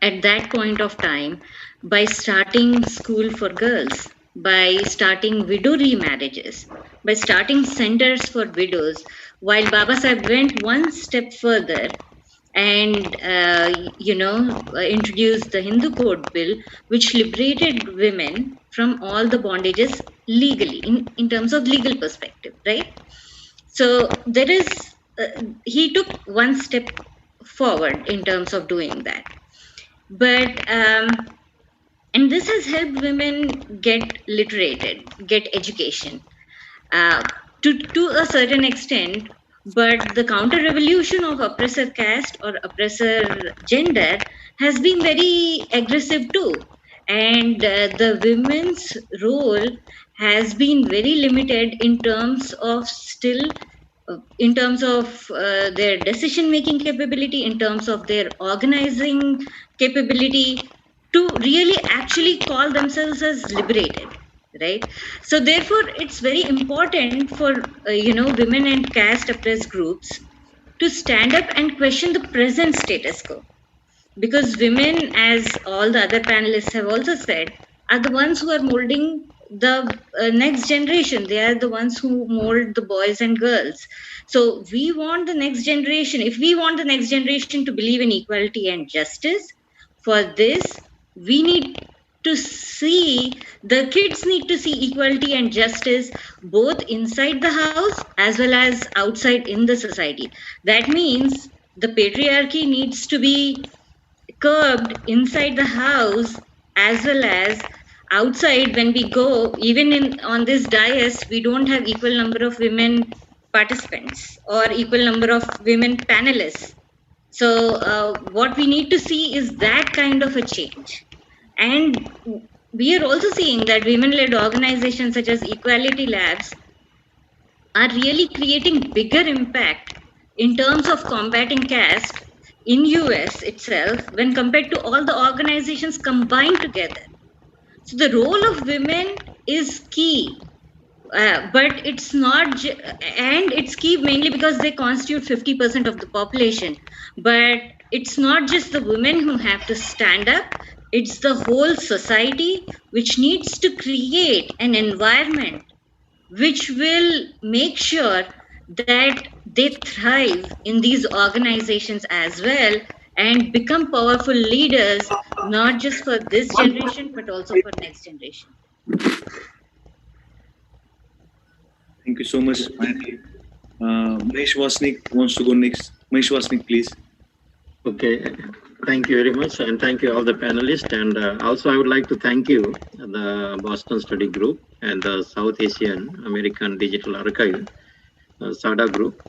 at that point of time by starting school for girls, by starting widow remarriages, by starting centers for widows, while Babasaheb went one step further and introduced the Hindu Code Bill, which liberated women from all the bondages legally, in terms of legal perspective, right? So there is, he took one step forward in terms of doing that. But and this has helped women get literated, get education to a certain extent. But the counter revolution of oppressor caste or oppressor gender has been very aggressive too, and the women's role has been very limited in terms of their decision making capability, in terms of their organizing capability, to really actually call themselves as liberated, right? So therefore it's very important for women and caste oppressed groups to stand up and question the present status quo, because women, as all the other panelists have also said, are the ones who are molding the next generation. They are the ones who mold the boys and girls. So we want the next generation, if we want the next generation to believe in equality and justice, for this we need to see, the kids need to see equality and justice both inside the house as well as outside in the society. That means the patriarchy needs to be curbed inside the house as well as outside. When we go, even on this dais, we don't have equal number of women participants or equal number of women panelists. So what we need to see is that kind of a change. And we are also seeing that women-led organizations such as Equality Labs are really creating bigger impact in terms of combating caste in US itself when compared to all the organizations combined together. So the role of women is key, but it's not, and it's key mainly because they constitute 50% of the population. But it's not just the women who have to stand up, it's the whole society which needs to create an environment which will make sure that they thrive in these organizations as well and become powerful leaders, not just for this generation, but also for next generation. Thank you so much, Maya. Mahesh Wasnik wants to go next. Mahesh Wasnik, please. Okay, thank you very much, and thank you all the panelists. And also, I would like to thank you, the Boston Study Group and the South Asian American Digital Archive, SAADA group,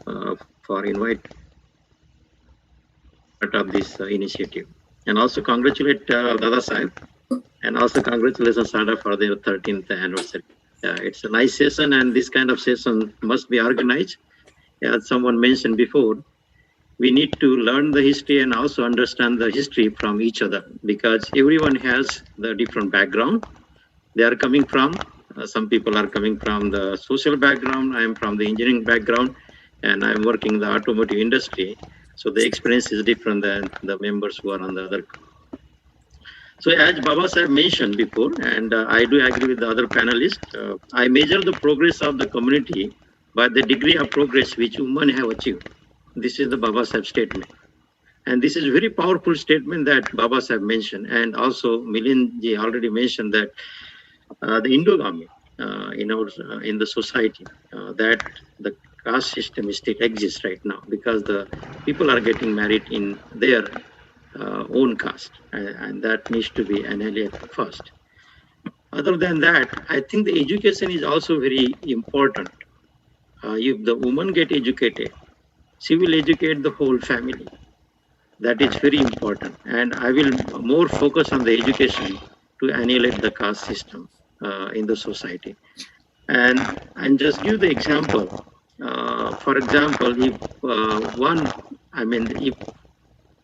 for inviting part of this initiative. And also congratulate Dadasaheb, and also congratulations SAADA for their 13th anniversary. It's a nice session, and this kind of session must be organized. As someone mentioned before, we need to learn the history and also understand the history from each other, because everyone has the different background they are coming from. Some people are coming from the social background. I am from the engineering background, and I'm working in the automotive industry. So the experience is different than the members who are on the other. So as Babasaheb mentioned before, and I do agree with the other panelists, I measure the progress of the community by the degree of progress which women have achieved. This is the Babasaheb statement. And this is a very powerful statement that Babasaheb mentioned. And also Milind ji already mentioned that the endogamy in the society, that the caste system still exists right now, because the people are getting married in their own caste, and that needs to be annihilated first. Other than that, I think the education is also very important. If the woman get educated, she will educate the whole family. That is very important. And I will more focus on the education to annihilate the caste system in the society. And just give the example. For example, if if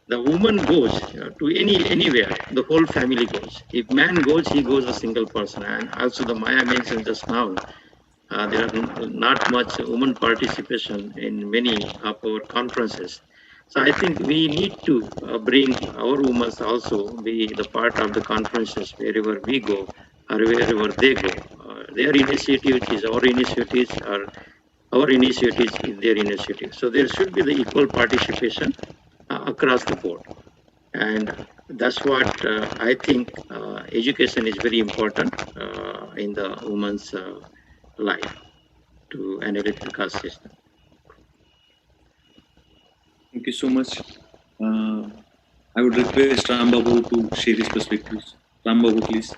the woman goes to anywhere, the whole family goes. If man goes, he goes a single person. And also the Maya mentioned just now, there are not much women participation in many of our conferences. So I think we need to bring our women also be the part of the conferences wherever we go or wherever they go. Their initiative is our initiatives, or our initiatives is their initiative. So there should be the equal participation across the board. And that's what I think education is very important in the woman's life to annihilate the caste system. Thank you so much. I would request Rambabu to share his perspectives. Rambabu, please.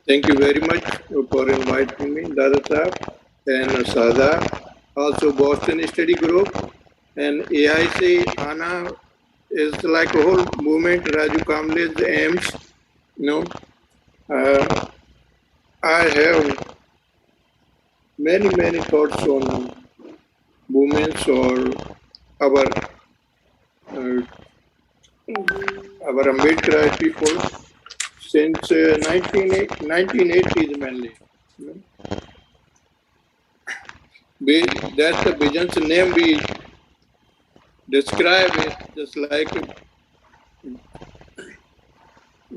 Thank you very much for inviting me, Dadasaheb and SAADA, also Boston Study Group, and AIC, ANA is like a whole movement, Raju Kamble's aims. I have many thoughts on movements or our Ambedkarite people since 1980s mainly. That's the vision's name we describe it just like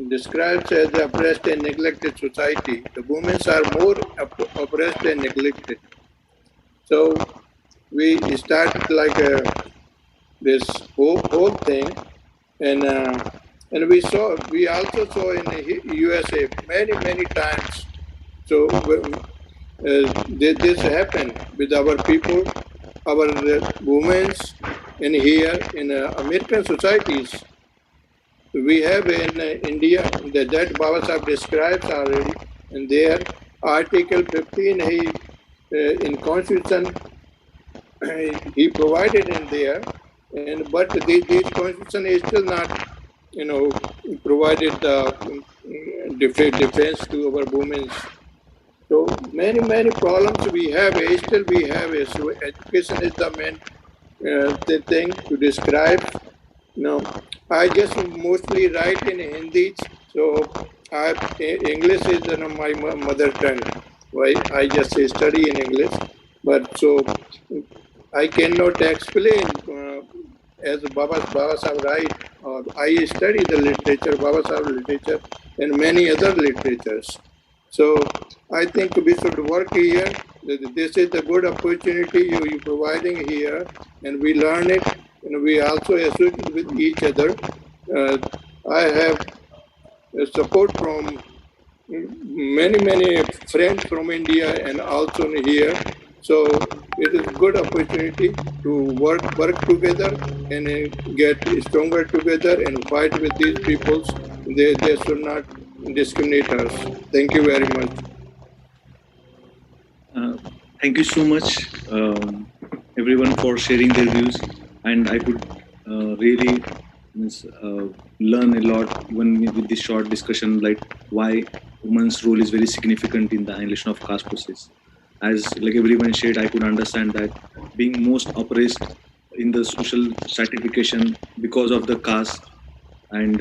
describes as the oppressed and neglected society. The women are more oppressed and neglected. So we started like this whole thing, and we also saw in the U.S.A many times. So this happened with our people, our women in here in American societies. We have in India that Babasaheb describes already, and there Article 15 in Constitution he provided in there, but this Constitution is still not provided defense to our women. So many problems we have. Still we have. So education is the main thing to describe. I just mostly write in Hindi, so English is my mother tongue. Why I just study in English, but so I cannot explain as Baba Sahib write, I study the literature, Baba Sahib literature, and many other literatures. So I think we should work here. This is a good opportunity you providing here, and we learn it, and we also associate with each other. I have support from many friends from India and also here. So it is good opportunity to work together and get stronger together and fight with these peoples. They should not discriminate us. Thank you very much. Thank you so much, everyone, for sharing their views. And I could really learn a lot even with this short discussion, like why women's role is very significant in the annihilation of caste process. As like everyone shared, I could understand that being most oppressed in the social stratification because of the caste, and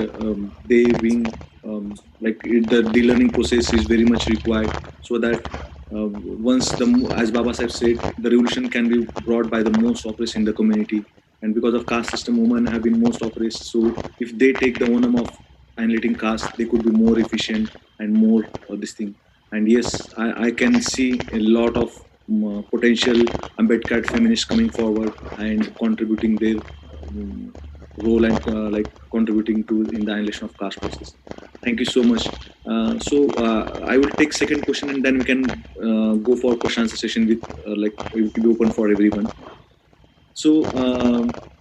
they being the learning process is very much required, so that once as Baba Sahib said, the revolution can be brought by the most oppressed in the community. And because of caste system, women have been most oppressed. So if they take the ownum of annihilating caste, they could be more efficient and more this thing. And yes, I can see a lot of potential Ambedkar feminists coming forward and contributing their role and contributing to in the annihilation of caste process. Thank you so much. I will take second question, and then we can go for question answer session with it will be open for everyone. So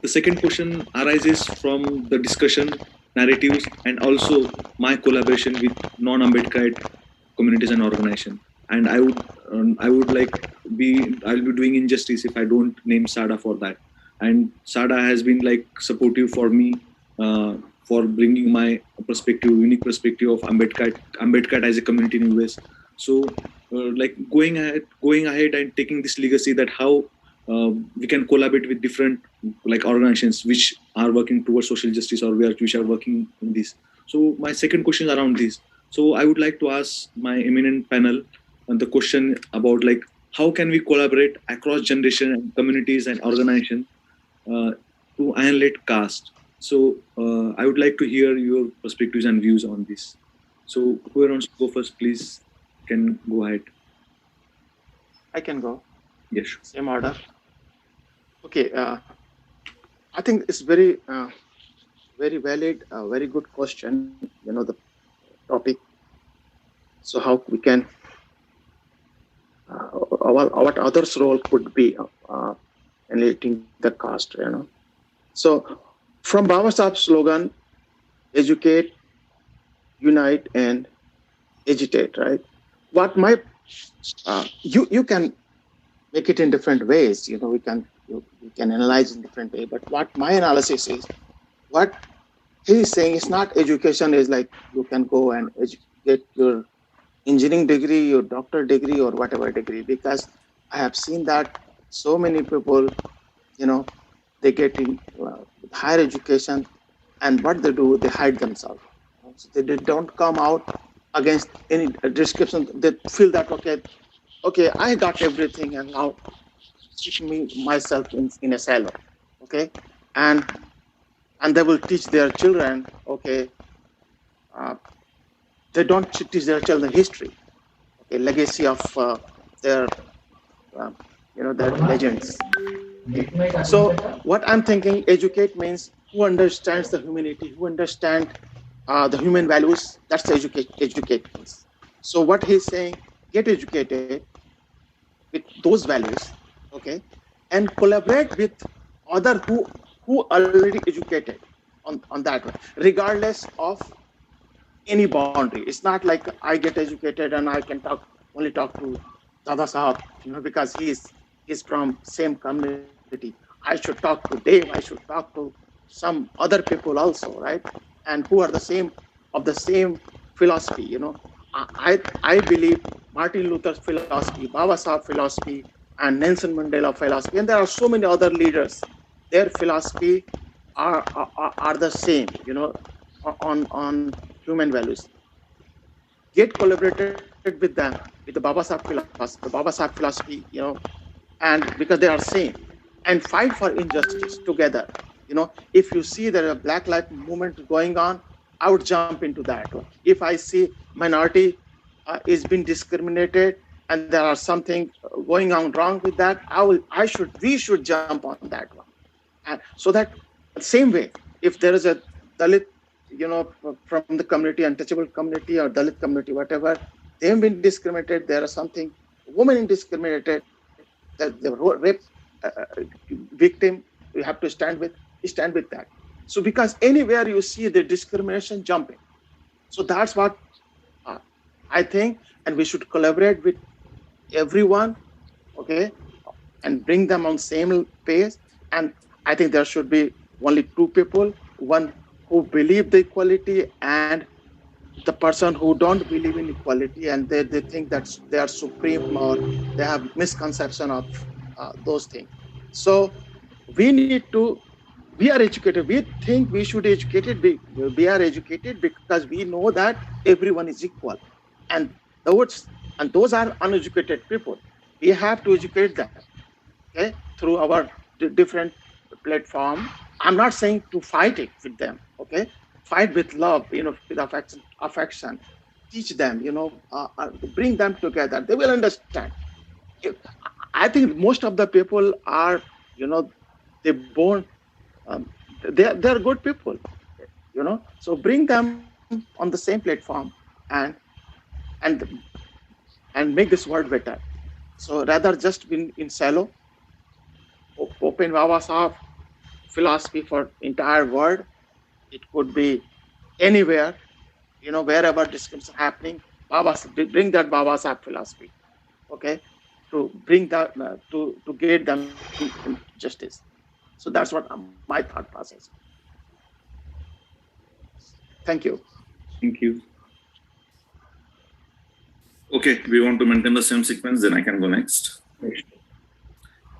the second question arises from the discussion, narratives, and also my collaboration with non-Ambedkarite communities and organizations. And I'll be doing injustice if I don't name SAADA for that. And SAADA has been supportive for me for bringing my perspective, unique perspective of Ambedkar as a community in US. So going ahead and taking this legacy, that how we can collaborate with different organizations which are working towards social justice or which are working in this. So my second question is around this. So I would like to ask my eminent panel the question about how can we collaborate across generation and communities and organizations to annihilate caste. So I would like to hear your perspectives and views on this. So whoever wants to go first, please can go ahead. I can go. Yes. Same order. Okay. I think it's very valid, very good question. The topic. So how we can, what others' role could be annihilating the caste, So from Baba Sahib's slogan, educate, unite, and agitate, right? What my, you can make it in different ways, we can analyze in different way, but what my analysis is, what he is saying is not education is like you can go and get your engineering degree, your doctor degree, or whatever degree, because I have seen that so many people, they get in higher education, and what they do, they hide themselves. So they don't come out against any description. They feel that, okay, I got everything, and now keep myself in a silo, okay? And they will teach their children, okay, they don't teach their children history, okay, legacy of their legends. Okay. So what I'm thinking, educate means who understands the humanity, who understand the human values. That's the educate means. So what he's saying, get educated with those values, okay, and collaborate with other who already educated on that one, regardless of any boundary. It's not like I get educated and I can only talk to Dadasaheb, because he's from same community. I should talk to Dave. I should talk to some other people also, right? And who are of the same philosophy. I believe Martin Luther's philosophy, Baba Sahib philosophy, and Nelson Mandela philosophy, and there are so many other leaders. Their philosophy are the same, on human values. Get collaborated with them, with the Baba Sahib philosophy, and because they are same, and fight for injustice together. If you see there a Black Lives Movement going on, I would jump into that one. If I see minority is being discriminated and there are something going on wrong with that, we should jump on that one. And so that same way, if there is a Dalit, from the community, untouchable community or Dalit community, whatever, they have been discriminated. There are something, women discriminated, that the rape victim, you have to stand with that. So because anywhere you see the discrimination jumping, so that's what I think, and we should collaborate with everyone, okay, and bring them on same pace. And I think there should be only two people, one who believe the equality and the person who don't believe in equality, and they think that they are supreme or they have misconception of those things. So we need to, we are educated. We think we should educated. We are educated because we know that everyone is equal, and those are uneducated people. We have to educate them, okay, through our different platform. I'm not saying to fight it with them, okay. Fight with love, with affection. Teach them, bring them together. They will understand. I think most of the people are, they born, they're good people, So bring them on the same platform and make this world better. So rather just in shallow, open Vavasaf philosophy for entire world. It could be anywhere, wherever discussions are happening. Bring that Vavasaf philosophy, okay, to bring that to get them justice. So that's what my thought process. Thank you. Thank you. Okay, we want to maintain the same sequence, then I can go next.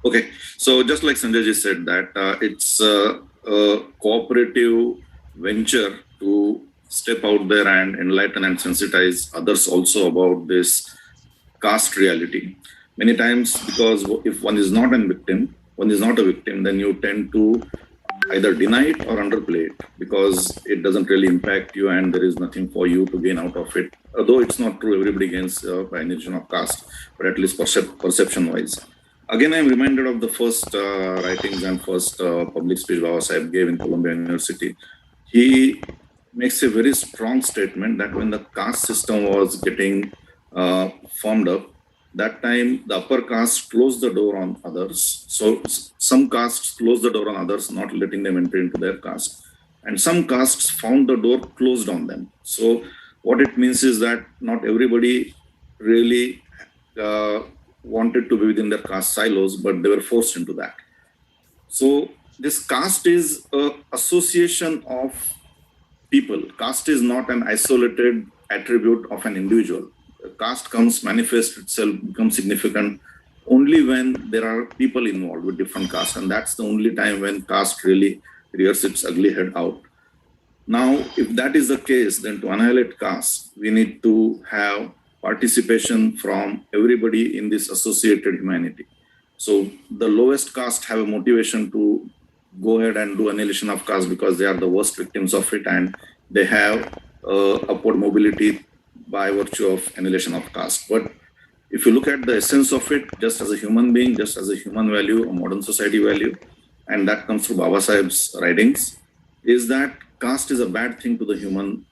Okay, so just like Sanjay ji said that it's a cooperative venture to step out there and enlighten and sensitize others also about this caste reality. Many times, because if one is not a victim, then you tend to either deny it or underplay it because it doesn't really impact you and there is nothing for you to gain out of it. Although it's not true, everybody gains by nature of caste, but at least perception-wise. Again, I'm reminded of the first writings and first public speech Dadasaheb gave in Columbia University. He makes a very strong statement that when the caste system was getting formed up, that time the upper caste closed the door on others. So some castes closed the door on others, not letting them enter into their caste. And some castes found the door closed on them. So what it means is that not everybody really wanted to be within their caste silos, but they were forced into that. So this caste is an association of people. Caste is not an isolated attribute of an individual. Caste manifests itself, becomes significant only when there are people involved with different castes, and that's the only time when caste really rears its ugly head out. Now, if that is the case, then to annihilate caste, we need to have participation from everybody in this associated humanity. So the lowest caste have a motivation to go ahead and do annihilation of caste because they are the worst victims of it, and they have upward mobility by virtue of annihilation of caste. But if you look at the essence of it, just as a human being, just as a human value, a modern society value, and that comes through Babasaheb's writings, is that caste is a bad thing to the human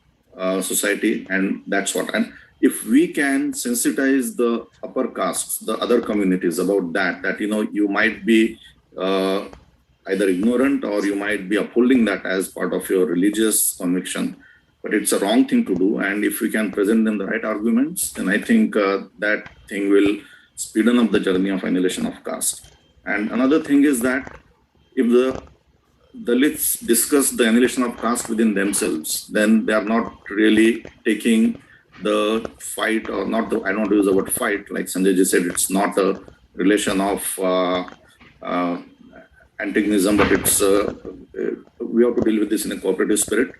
society, and that's what. And if we can sensitize the upper castes, the other communities about that you might be either ignorant or you might be upholding that as part of your religious conviction, but it's a wrong thing to do. And if we can present them the right arguments, then I think that thing will speeden up the journey of annihilation of caste. And another thing is that if the Dalits discuss the annihilation of caste within themselves, then they are not really taking the fight, or not the, I don't use the word fight, like Sanjay ji said, it's not a relation of antagonism, but it's we have to deal with this in a cooperative spirit.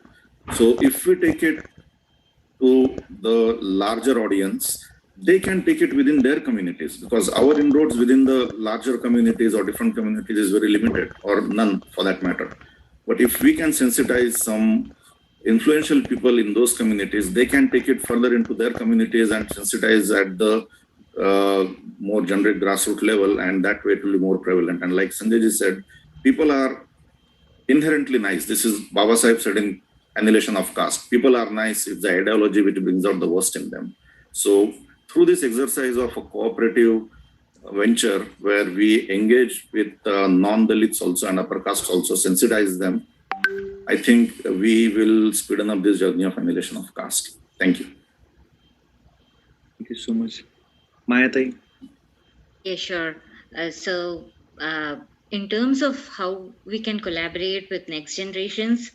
So if we take it to the larger audience, they can take it within their communities, because our inroads within the larger communities or different communities is very limited, or none for that matter. But if we can sensitize some influential people in those communities, they can take it further into their communities and sensitize at the more generic grassroots level, and that way it will be more prevalent. And like Sanjay ji said, people are inherently nice. This is Babasaheb said in Annihilation of Caste. People are nice. It's the ideology which brings out the worst in them. So through this exercise of a cooperative venture where we engage with non-Dalits also and upper caste also, sensitize them, I think we will speeden up this journey of annihilation of caste. Thank you. Thank you so much. Maya Tai. Yeah, sure. In terms of how we can collaborate with next generations,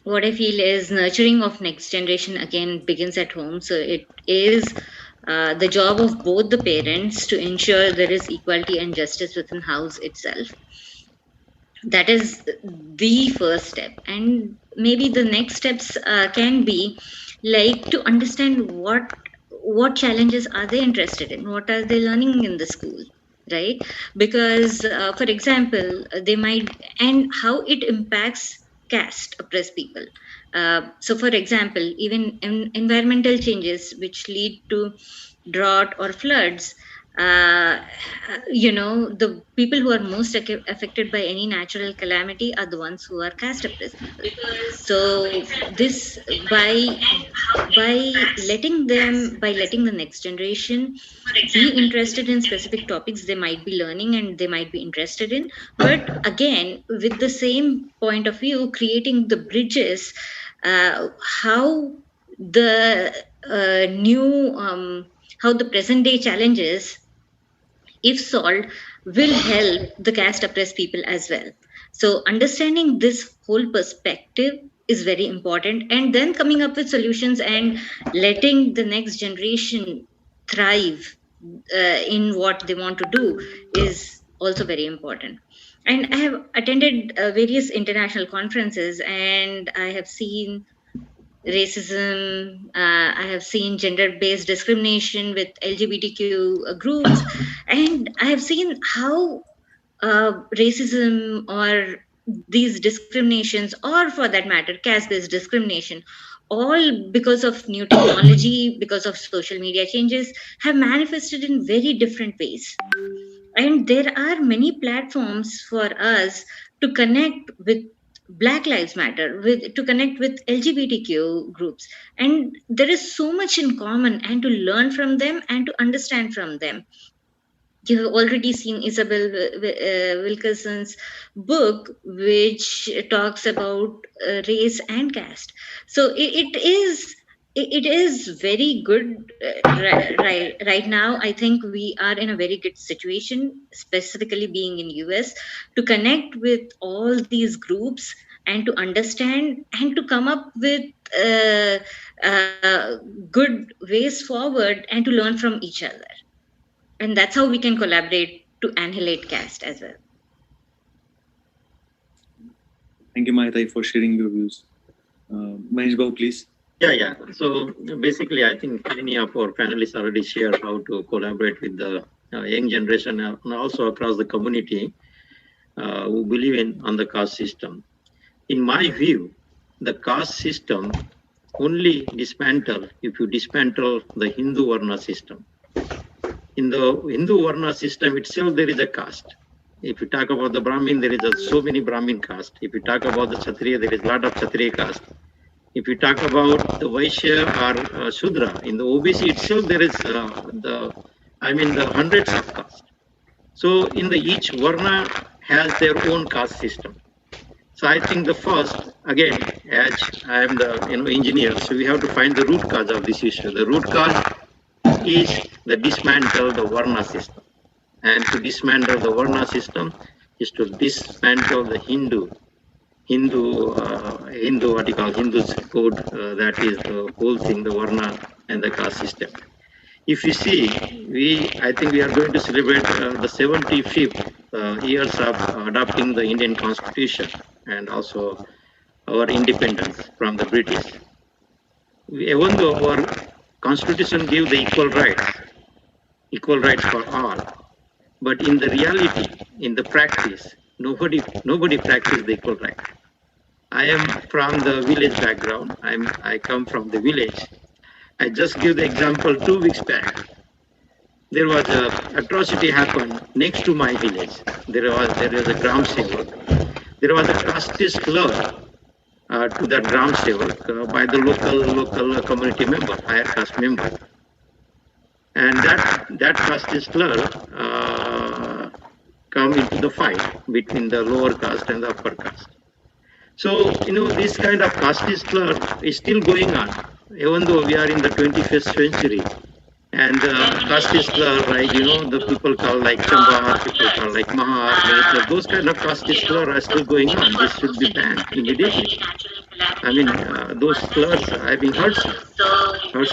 what I feel is nurturing of next generation again begins at home. So it is the job of both the parents to ensure there is equality and justice within house itself. That is the first step, and maybe the next steps can be like to understand what challenges are they interested in, what are they learning in the school, right? Because for example, they might, and how it impacts caste oppressed people. So for example, even environmental changes which lead to drought or floods, the people who are most affected by any natural calamity are the ones who are caste oppressed people. So this, by letting the next generation be interested in specific topics they might be learning and they might be interested in, but again with the same point of view, creating the bridges, how the how the present day challenges, if solved, will help the caste oppressed people as well. So understanding this whole perspective is very important, and then coming up with solutions and letting the next generation thrive in what they want to do is also very important. And I have attended various international conferences, and I have seen racism, I have seen gender-based discrimination with LGBTQ groups, and I have seen how racism or these discriminations, or for that matter caste-based discrimination, all because of new technology, because of social media changes, have manifested in very different ways. And there are many platforms for us to connect with Black Lives Matter, to connect with LGBTQ groups. And there is so much in common, and to learn from them and to understand from them. You have already seen Isabel Wilkerson's book, which talks about race and caste. So it is very good right now. I think we are in a very good situation, specifically being in US, to connect with all these groups and to understand and to come up with good ways forward and to learn from each other. And that's how we can collaborate to annihilate caste as well. Thank you, Maya Tai, for sharing your views. Mahesh Babu, please. Yeah. So basically, I think many of our panelists already shared how to collaborate with the young generation and also across the community who believe on the caste system. In my view, the caste system only dismantle if you dismantle the Hindu Varna system. In the Hindu Varna system itself, there is a caste. If you talk about the Brahmin, there is so many Brahmin caste. If you talk about the Kshatriya, there is a lot of Kshatriya caste. If you talk about the Vaishya or Shudra, in the OBC itself, there is the hundreds of castes. So in each Varna has their own caste system. So I think the first, again, as I am the engineer, so we have to find the root cause of this issue. The root cause is the dismantle the Varna system. And to dismantle the Varna system is to dismantle the Hindu what you call Hindu's code, that is the whole thing, the Varna and the caste system. If you see, I think we are going to celebrate the 75th years of adopting the Indian Constitution and also our independence from the British. Even though our Constitution gives the equal rights for all, but in the reality, in the practice, nobody practices the equal right. I am from the village background. I come from the village. I just give the example 2 weeks back. There was a atrocity happened next to my village. There is a gram sevak. There was a casteist slur to that gram sevak by the local community member, higher caste member, and that casteist slur come into the fight between the lower caste and the upper caste. So this kind of casteist slur is still going on, even though we are in the 21st century. And casteist slur, like the people call like Chambar, people call like Mahar, those kind of casteist slur are still going on. This should be banned immediately. I mean, those slurs, I mean, hurts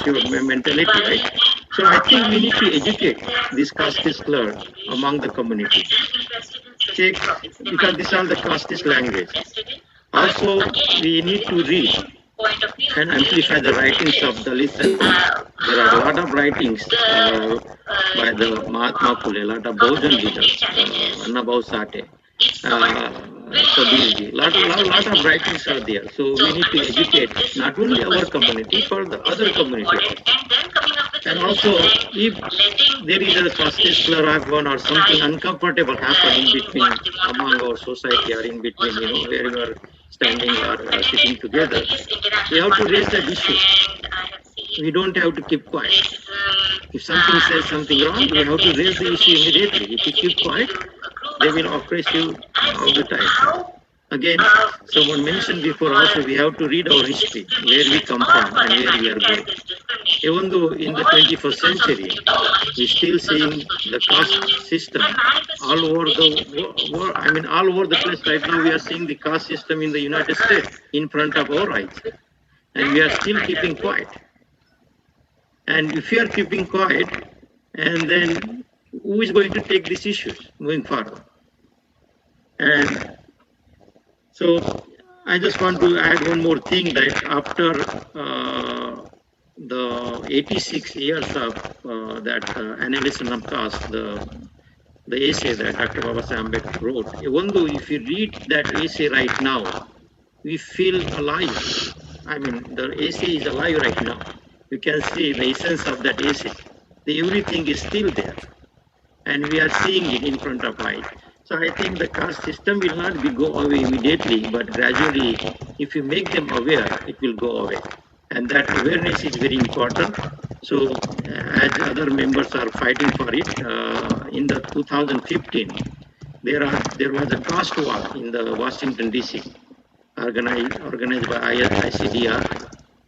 your mentality, right? So I think we need to educate this casteist slur among the community. Because these are the casteist language. Also, we need to read and amplify the writings of Dalits and Dalitas. There are a lot of writings by the Mahatma Phule, a lot of Bahujan leaders, Annabhau Sate, Kabirji. Lot of writings are there. So we need to educate not only our community, but the other communities. And also, if there is a casteist slur happen or something uncomfortable happen in between among our society or in between, where you are standing or sitting together, we have to raise that issue. We don't have to keep quiet. If something says something wrong, we have to raise the issue immediately. If you keep quiet, they will oppress you all the time. Again, someone mentioned before also, we have to read our history, where we come from and where we are going. Even though in the 21st century, we're still seeing the caste system all over the world. I mean, all over the place. Right now, we are seeing the caste system in the United States in front of our eyes. And we are still keeping quiet. And if we are keeping quiet, and then who is going to take these issues moving forward? And so I just want to add one more thing, that after the 86 years of that Annihilation of caste, the essay that Dr. Babasaheb Ambedkar wrote, even though if you read that essay right now, we feel alive. I mean, the essay is alive right now. You can see the essence of that essay. Everything is still there. And we are seeing it in front of eyes. So I think the caste system will not go away immediately, but gradually, if you make them aware, it will go away. And that awareness is very important. So as other members are fighting for it, in the 2015, there was a caste walk in the Washington, D.C., organized by ICDR,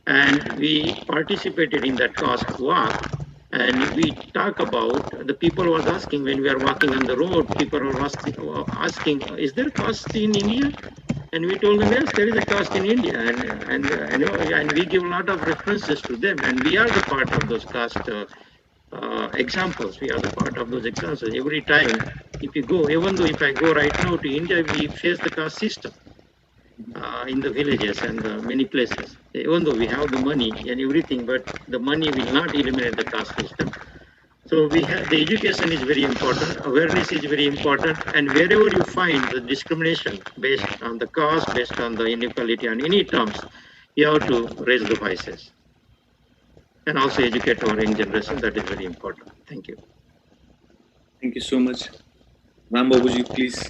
and we participated in that caste walk. And we talk about, the people was asking when we are walking on the road, people were asking, is there caste in India? And we told them, yes, there is a caste in India. And we give a lot of references to them. And we are the part of those caste examples. We are the part of those examples. Every time, if you go, even though if I go right now to India, we face the caste system. In the villages and many places, even though we have the money and everything, but the money will not eliminate the caste system. So we have, the education is very important, awareness is very important, and wherever you find the discrimination based on the caste, based on the inequality on any terms, you have to raise the voices and also educate our young generation. That is very important. Thank you. Thank you so much. Rambabuji, please.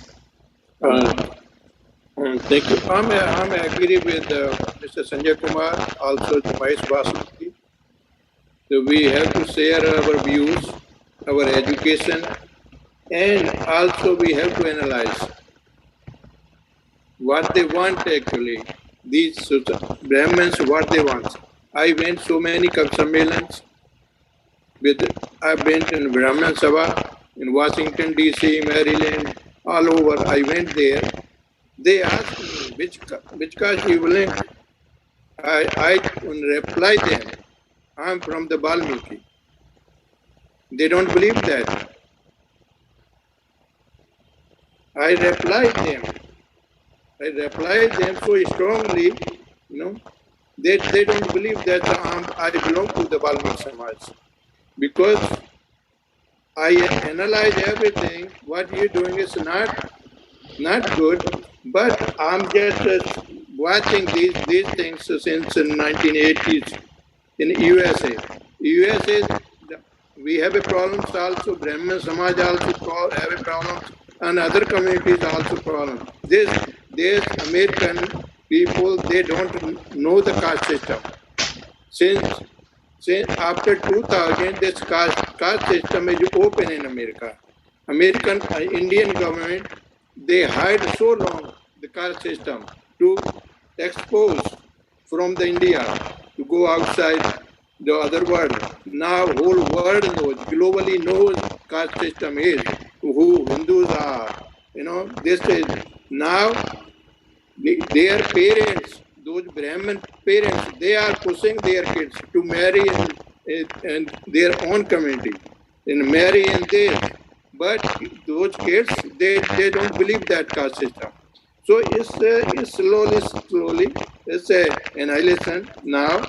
Thank you. I'm agree with Mr. Sanjay Kumar, also the Mahesh Wasnik. So we have to share our views, our education, and also we have to analyze what they want actually. These Brahmins, what they want. I went so many Sammelans. I went in Brahman Sabha in Washington, D.C., Maryland, all over. I went there. They asked me, which caste you belong? I reply them, I'm from the Valmiki. They don't believe that. I replied them so strongly, they don't believe that I belong to the Valmiki Samaj. Because I analyze everything, what you're doing is not good, but I'm just watching these things since the 1980s in USA. USA, we have a problems also. Brahmin Samaj also have a problem, and other communities also problem. This American people, they don't know the caste system. Since after 2000, this caste system is open in America. American Indian government, they hide so long the caste system to expose from the India to go outside the other world. Now whole world knows, globally knows caste system is, who Hindus are. This is now their parents, those Brahmin parents, they are pushing their kids to marry in their own community and marry in this. But those kids, they don't believe that caste system. So it's slowly, it's a annihilation now,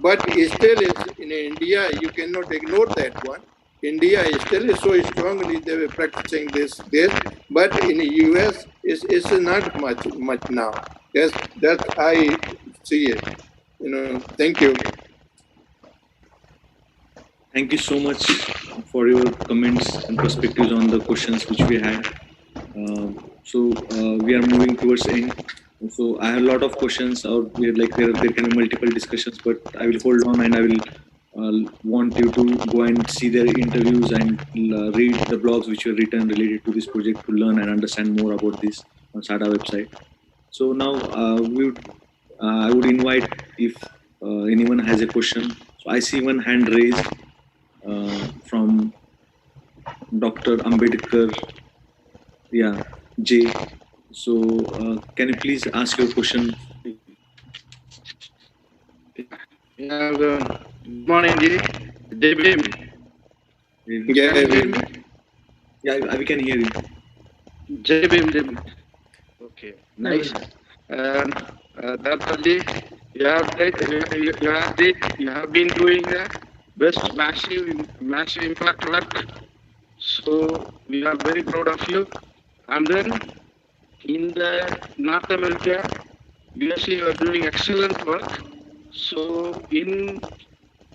but still is in India, you cannot ignore that one. India is still so strongly they were practicing this, but in the US it's not much now. Yes, that I see it. Thank you. Thank you so much for your comments and perspectives on the questions which we had. We are moving towards end. So I have a lot of questions out there, like there can be multiple discussions, but I will hold on and I will want you to go and see their interviews and read the blogs which were written related to this project to learn and understand more about this on SAADA website. So now I would invite if anyone has a question. So I see one hand raised from Dr. Ambedkar, yeah, J. So can you please ask your question? Yeah, good morning, Ji. Bhim. Yeah, we can hear you. Bhim. Okay, nice. Dr. Ji, you have been doing the best massive impact work. So we are very proud of you. And then in the North America, U.S.A, you are doing excellent work. So in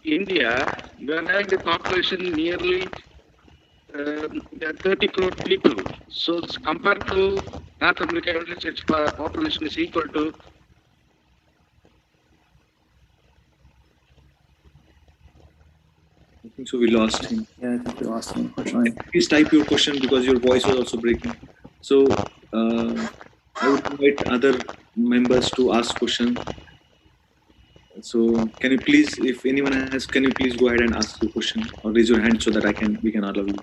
India, you are having the population nearly 30 crore people. So compared to North America, its population is equal to. I think so we lost him. Yeah, I think we lost him. Please type your question because your voice was also breaking. So I would invite other members to ask questions. So can you please, if anyone has, can you please go ahead and ask your question or raise your hand so that we can allow you.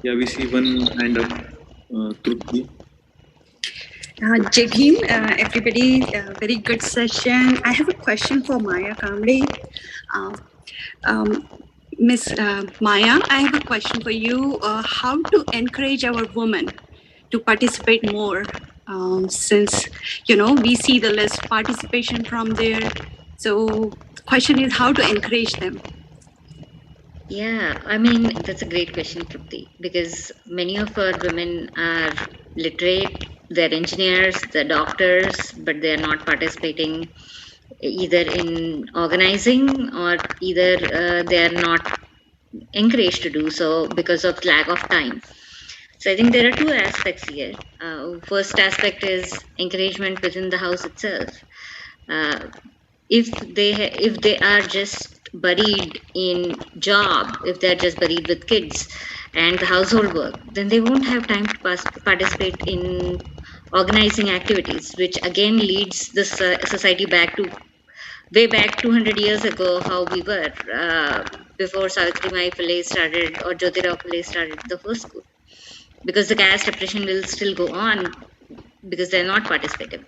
We see one hand up, Trupti. Jai Bhim, everybody, very good session. I have a question for Maya Kamble. Miss Maya, I have a question for you. How to encourage our women to participate more, since, we see the less participation from there. So question is how to encourage them. Yeah, I mean, that's a great question, Trupti, because many of our women are literate, they're engineers, they're doctors, but they're not participating either in organizing or either they're not encouraged to do so because of lack of time. So I think there are two aspects here. First aspect is encouragement within the house itself. If they are just buried in job, if they're just buried with kids and the household work, then they won't have time to participate in organizing activities, which again leads the society way back 200 years ago, how we were before Savitribai Phule started or Jyotirao Phule started the first school. Because the caste oppression will still go on because they're not participative,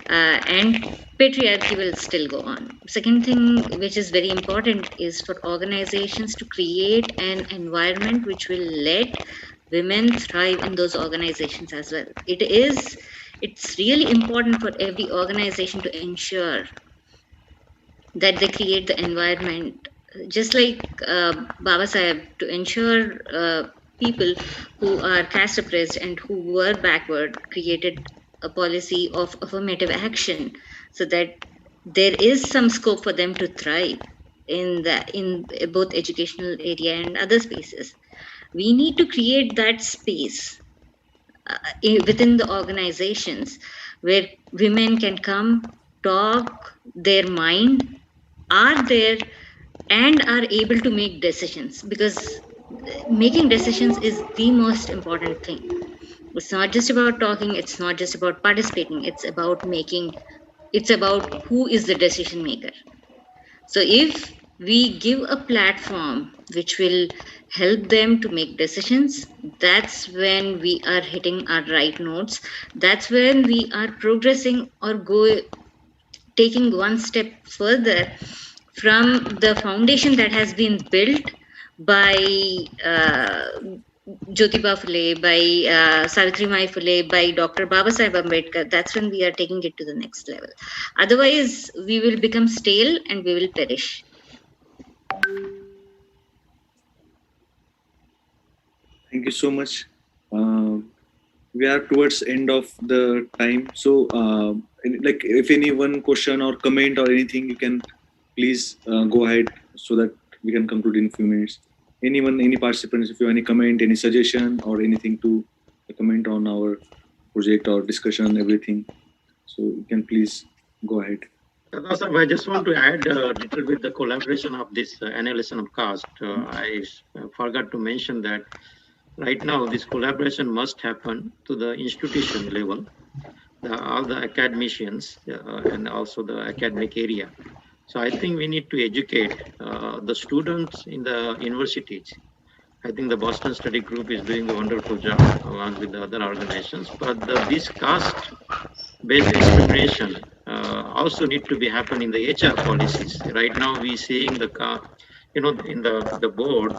and patriarchy will still go on. Second thing, which is very important, is for organizations to create an environment which will let women thrive in those organizations as well. It's really important for every organization to ensure that they create the environment, just like Baba Saheb, to ensure people who are caste oppressed and who were backward created a policy of affirmative action, so that there is some scope for them to thrive in both educational area and other spaces. We need to create that space within the organizations where women can come, talk their mind, are there, and are able to make decisions, because making decisions is the most important thing. It's not just about talking, it's not just about participating, it's about who is the decision maker. So if we give a platform which will help them to make decisions, that's when we are hitting our right notes. That's when we are progressing or taking one step further from the foundation that has been built by Jyotiba Phule, by Savitribai Phule, by Dr. Babasaheb Ambedkar. That's when we are taking it to the next level. Otherwise, we will become stale and we will perish. Thank you so much. We are towards end of the time. So, like, if any one question or comment or anything, you can please go ahead so that we can conclude in a few minutes. Anyone, any participants, if you have any comment, any suggestion or anything to comment on our project or discussion, everything. So you can please go ahead. Dadasaheb, I just want to add a little bit the collaboration of this annihilation of caste. I forgot to mention that right now this collaboration must happen to the institution level, all the academicians and also the academic area. So I think we need to educate the students in the universities. I think the Boston Study Group is doing a wonderful job along with the other organizations, but this caste-based discrimination also need to be happening in the HR policies. Right now we seeing in the board,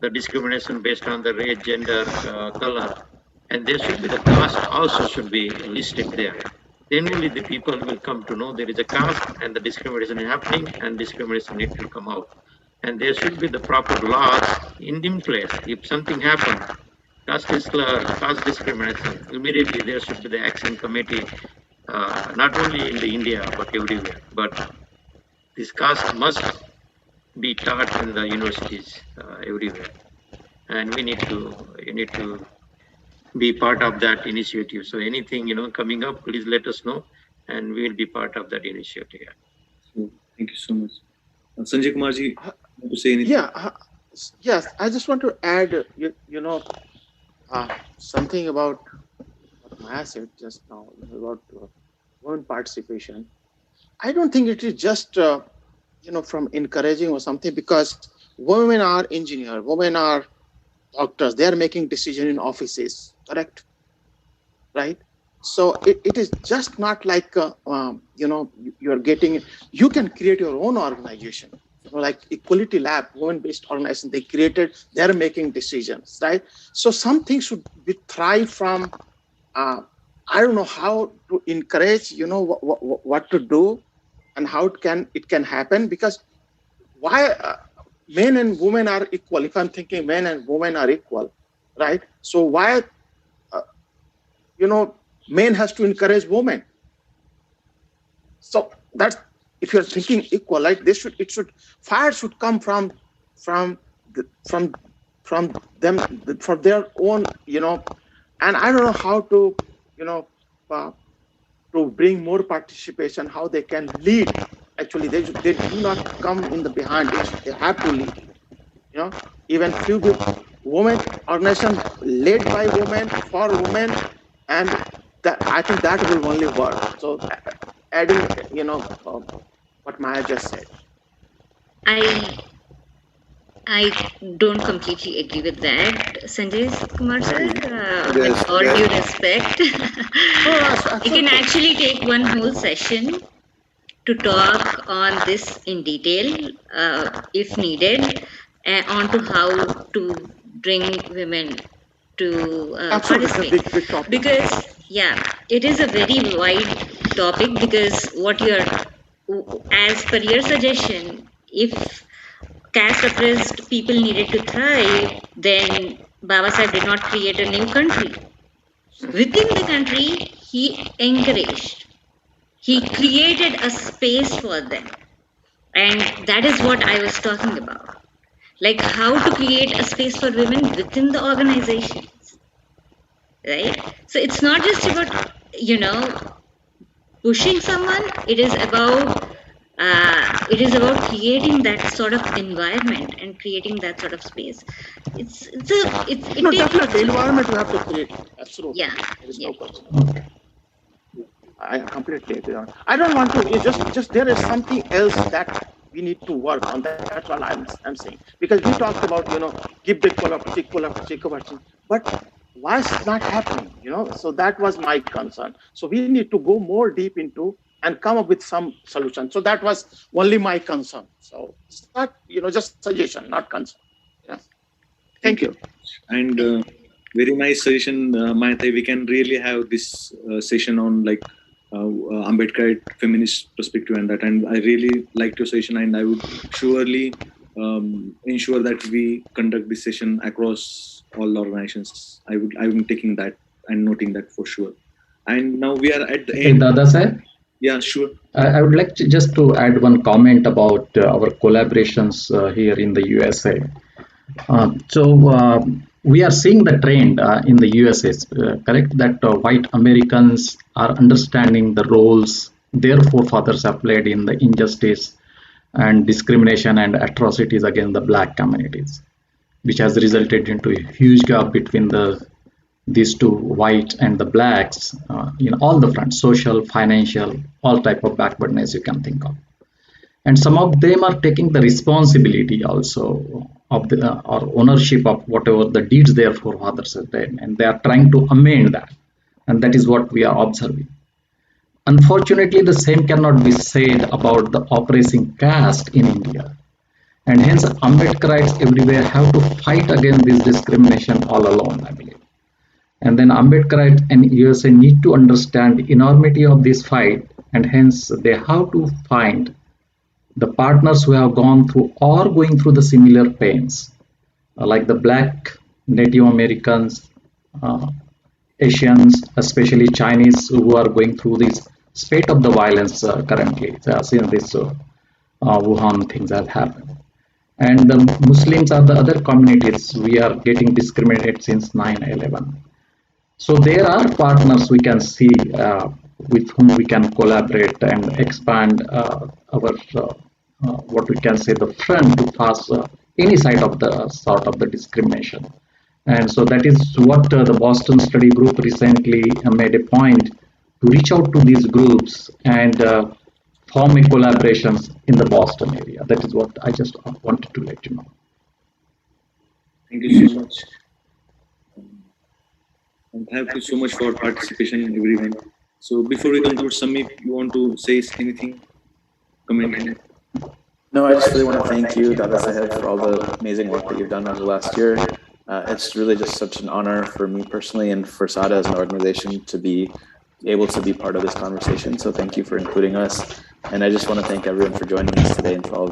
the discrimination based on the race, gender, color, and there should be the caste also should be listed there. Then only the people will come to know there is a caste and the discrimination is happening and discrimination needs to come out. And there should be the proper laws in place. If something happens, caste discrimination, immediately there should be the action committee, not only in the India, but everywhere. But this caste must be taught in the universities everywhere. And you need to be part of that initiative. So anything, coming up, please let us know and we'll be part of that initiative. So, thank you so much. Sanjay Kumar ji, want to say anything? Yeah, yes, I just want to add, something about what Maya said just now about women participation. I don't think it is just, from encouraging or something, because women are engineers, women are doctors, they are making decisions in offices, correct? Right? So it is just not like, you're getting, you can create your own organization. Like Equality Lab, women-based organization, they're making decisions, right? So something should be thrive from, I don't know how to encourage, what to do and how it can happen, because why men and women are equal. If I'm thinking men and women are equal, right? So why, men has to encourage women? So that's, if you're thinking equal, like fire should come from them, for their own, and I don't know how to, to bring more participation, how they can lead. Actually, they do not come in the behind, they have to lead. Even few women organization led by women for women, and that, I think that will only work. So adding, what Maya just said. I don't completely agree with that, Sanjay Kumar sir. Yes, With all yes. due respect, you can actually take one whole session to talk on this in detail, if needed, onto how to bring women to Absolutely, participate. big topic. Because, yeah, it is a very wide topic because what you're, as per your suggestion, if caste oppressed people needed to thrive, then Babasaheb did not create a new country. Within the country, he encouraged, he created a space for them. And that is what I was talking about. Like how to create a space for women within the organizations, right? So it's not just about, pushing someone. It is about creating that sort of environment and creating that sort of space. No, definitely, environment we have to create. Absolutely. Yeah. There is no question. I completely agree on. I don't want to. It's just there is something else that we need to work on. That's what I'm saying. Because we talked about give the equality, but why is not happening? So that was my concern. So we need to go more deep into and come up with some solution. So that was only my concern. So it's not just suggestion, not concern. Yeah. Thank you. And very nice suggestion, Mayate. We can really have this session on like Ambedkarite feminist perspective and that. And I really liked your session, and I would surely ensure that we conduct this session across all organizations. I'm taking that and noting that for sure. And now we are at the end. Dadasaheb? Yeah, sure. I would like just to add one comment about our collaborations here in the USA. We are seeing the trend in the USA, correct, that white Americans are understanding the roles their forefathers have played in the injustice and discrimination and atrocities against the black communities, which has resulted into a huge gap between these two, white and the blacks, in all the fronts, social, financial, all type of backwardness you can think of. And some of them are taking the responsibility also of the or ownership of whatever the deeds their forefathers have done, and they are trying to amend that, and that is what we are observing. Unfortunately, the same cannot be said about the oppressing caste in India, and hence Ambedkarites everywhere have to fight against this discrimination all alone, I believe. And then Ambedkarite and USA need to understand the enormity of this fight, and hence they have to find the partners who have gone through or going through the similar pains, like the black Native Americans, Asians, especially Chinese, who are going through this spate of the violence currently, since this Wuhan things have happened. And the Muslims are the other communities we are getting discriminated since 9/11. So there are partners we can see with whom we can collaborate and expand our what we can say the front to pass any side of the sort of the discrimination. And so that is what the Boston Study Group recently made a point to reach out to these groups and form a collaborations in the Boston area. That is what I just wanted to let you know. Thank you so much. And thank you so much for participation, everyone. So before we conclude, Samit, you want to say anything? Comment? No, I just really want to thank you, Dadasaheb, for all the amazing work that you've done over the last year. It's really just such an honor for me personally and for SAADA as an organization to be able to be part of this conversation. So thank you for including us. And I just want to thank everyone for joining us today, and for all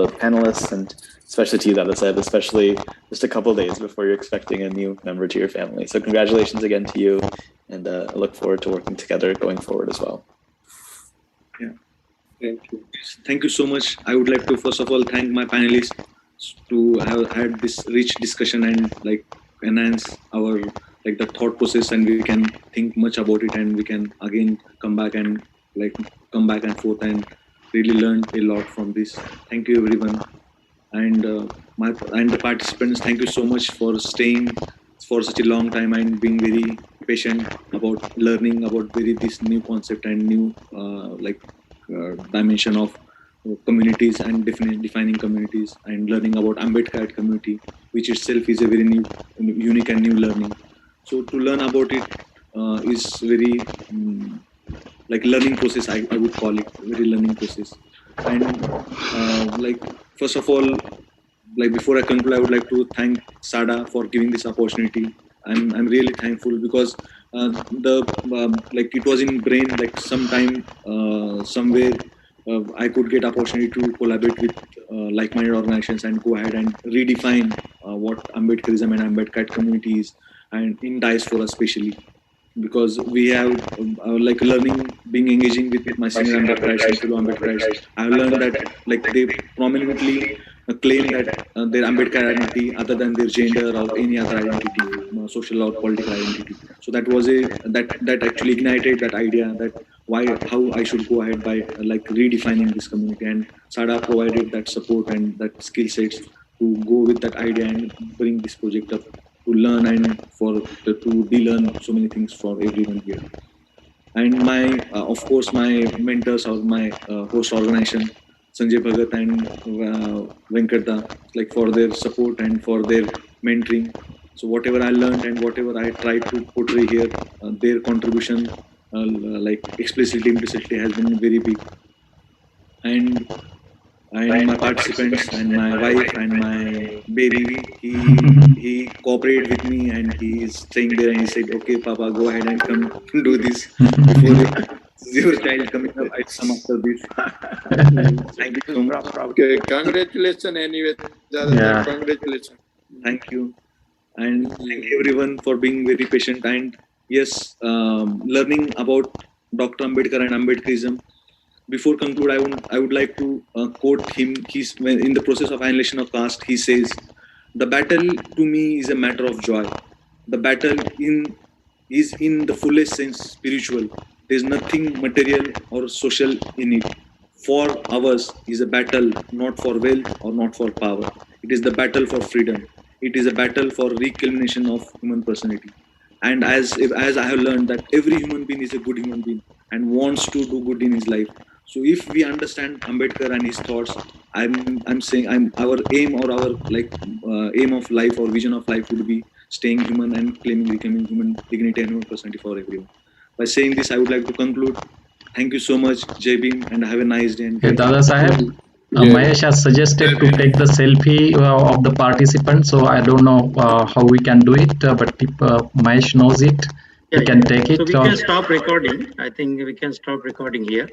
the panelists, and especially to you, Dadasaheb, especially just a couple days before you're expecting a new member to your family. So congratulations again to you, and I look forward to working together going forward as well. Yeah. Thank you. Thank you so much. I would like to first of all thank my panelists to have had this rich discussion and like enhance our like the thought process, and we can think much about it, and we can again come back and forth and really learn a lot from this. Thank you everyone, and the participants. Thank you so much for staying for such a long time and being very patient about learning about this new concept and new dimension of communities and defining communities, and learning about Ambedkarite community, which itself is a very new, unique and new learning. So to learn about it is very like learning process. I would call it very learning process. And like first of all, like before I conclude, I would like to thank SAADA for giving this opportunity. I'm really thankful because like it was in brain like sometime somewhere I could get opportunity to collaborate with like-minded organizations and go ahead and redefine what Ambedkarism and Ambedkarite community is, and in diaspora especially, because we have like learning, being engaging with my senior Ambedkarites and fellow Ambedkarites. I have learned that like they prominently claim that their Ambedkar identity other than their gender or any other identity, social or political identity. So that was that actually ignited that idea that how I should go ahead by like redefining this community, and SAADA provided that support and that skill sets to go with that idea and bring this project up, to learn and to de-learn so many things for everyone here. And my of course my mentors or my host organization, Sanjay Bhagat and Venkata, like for their support and for their mentoring. So whatever I learned and whatever I tried to portray here, their contribution like explicitly, implicitly has been very big. And my participants and my wife and my baby, he cooperated with me, and he is staying there, and he said, "Okay, Papa, go ahead and come do this before your child coming up at some after this." Thank you so much. Okay, congratulations anyway. Yeah. Congratulations. Thank you, and thank you everyone for being very patient. And yes, learning about Dr. Ambedkar and Ambedkarism. Before conclude, I would like to quote him. He's in the process of annihilation of caste. He says, "The battle to me is a matter of joy. The battle is in the fullest sense spiritual. There is nothing material or social in it. For ours is a battle not for wealth or not for power. It is the battle for freedom. It is a battle for reculmination of human personality." And as I have learned that every human being is a good human being and wants to do good in his life. So if we understand Ambedkar and his thoughts, I'm saying our aim or our like aim of life or vision of life would be staying human and claiming becoming human dignity and human personality for everyone. By saying this, I would like to conclude. Thank you so much, Jai Bhim, and have a nice day. And Dadasaheb, Mahesh has suggested to take the selfie of the participant, so I don't know how we can do it, but if Mahesh knows it, he can take it. So we can stop recording. I think we can stop recording here.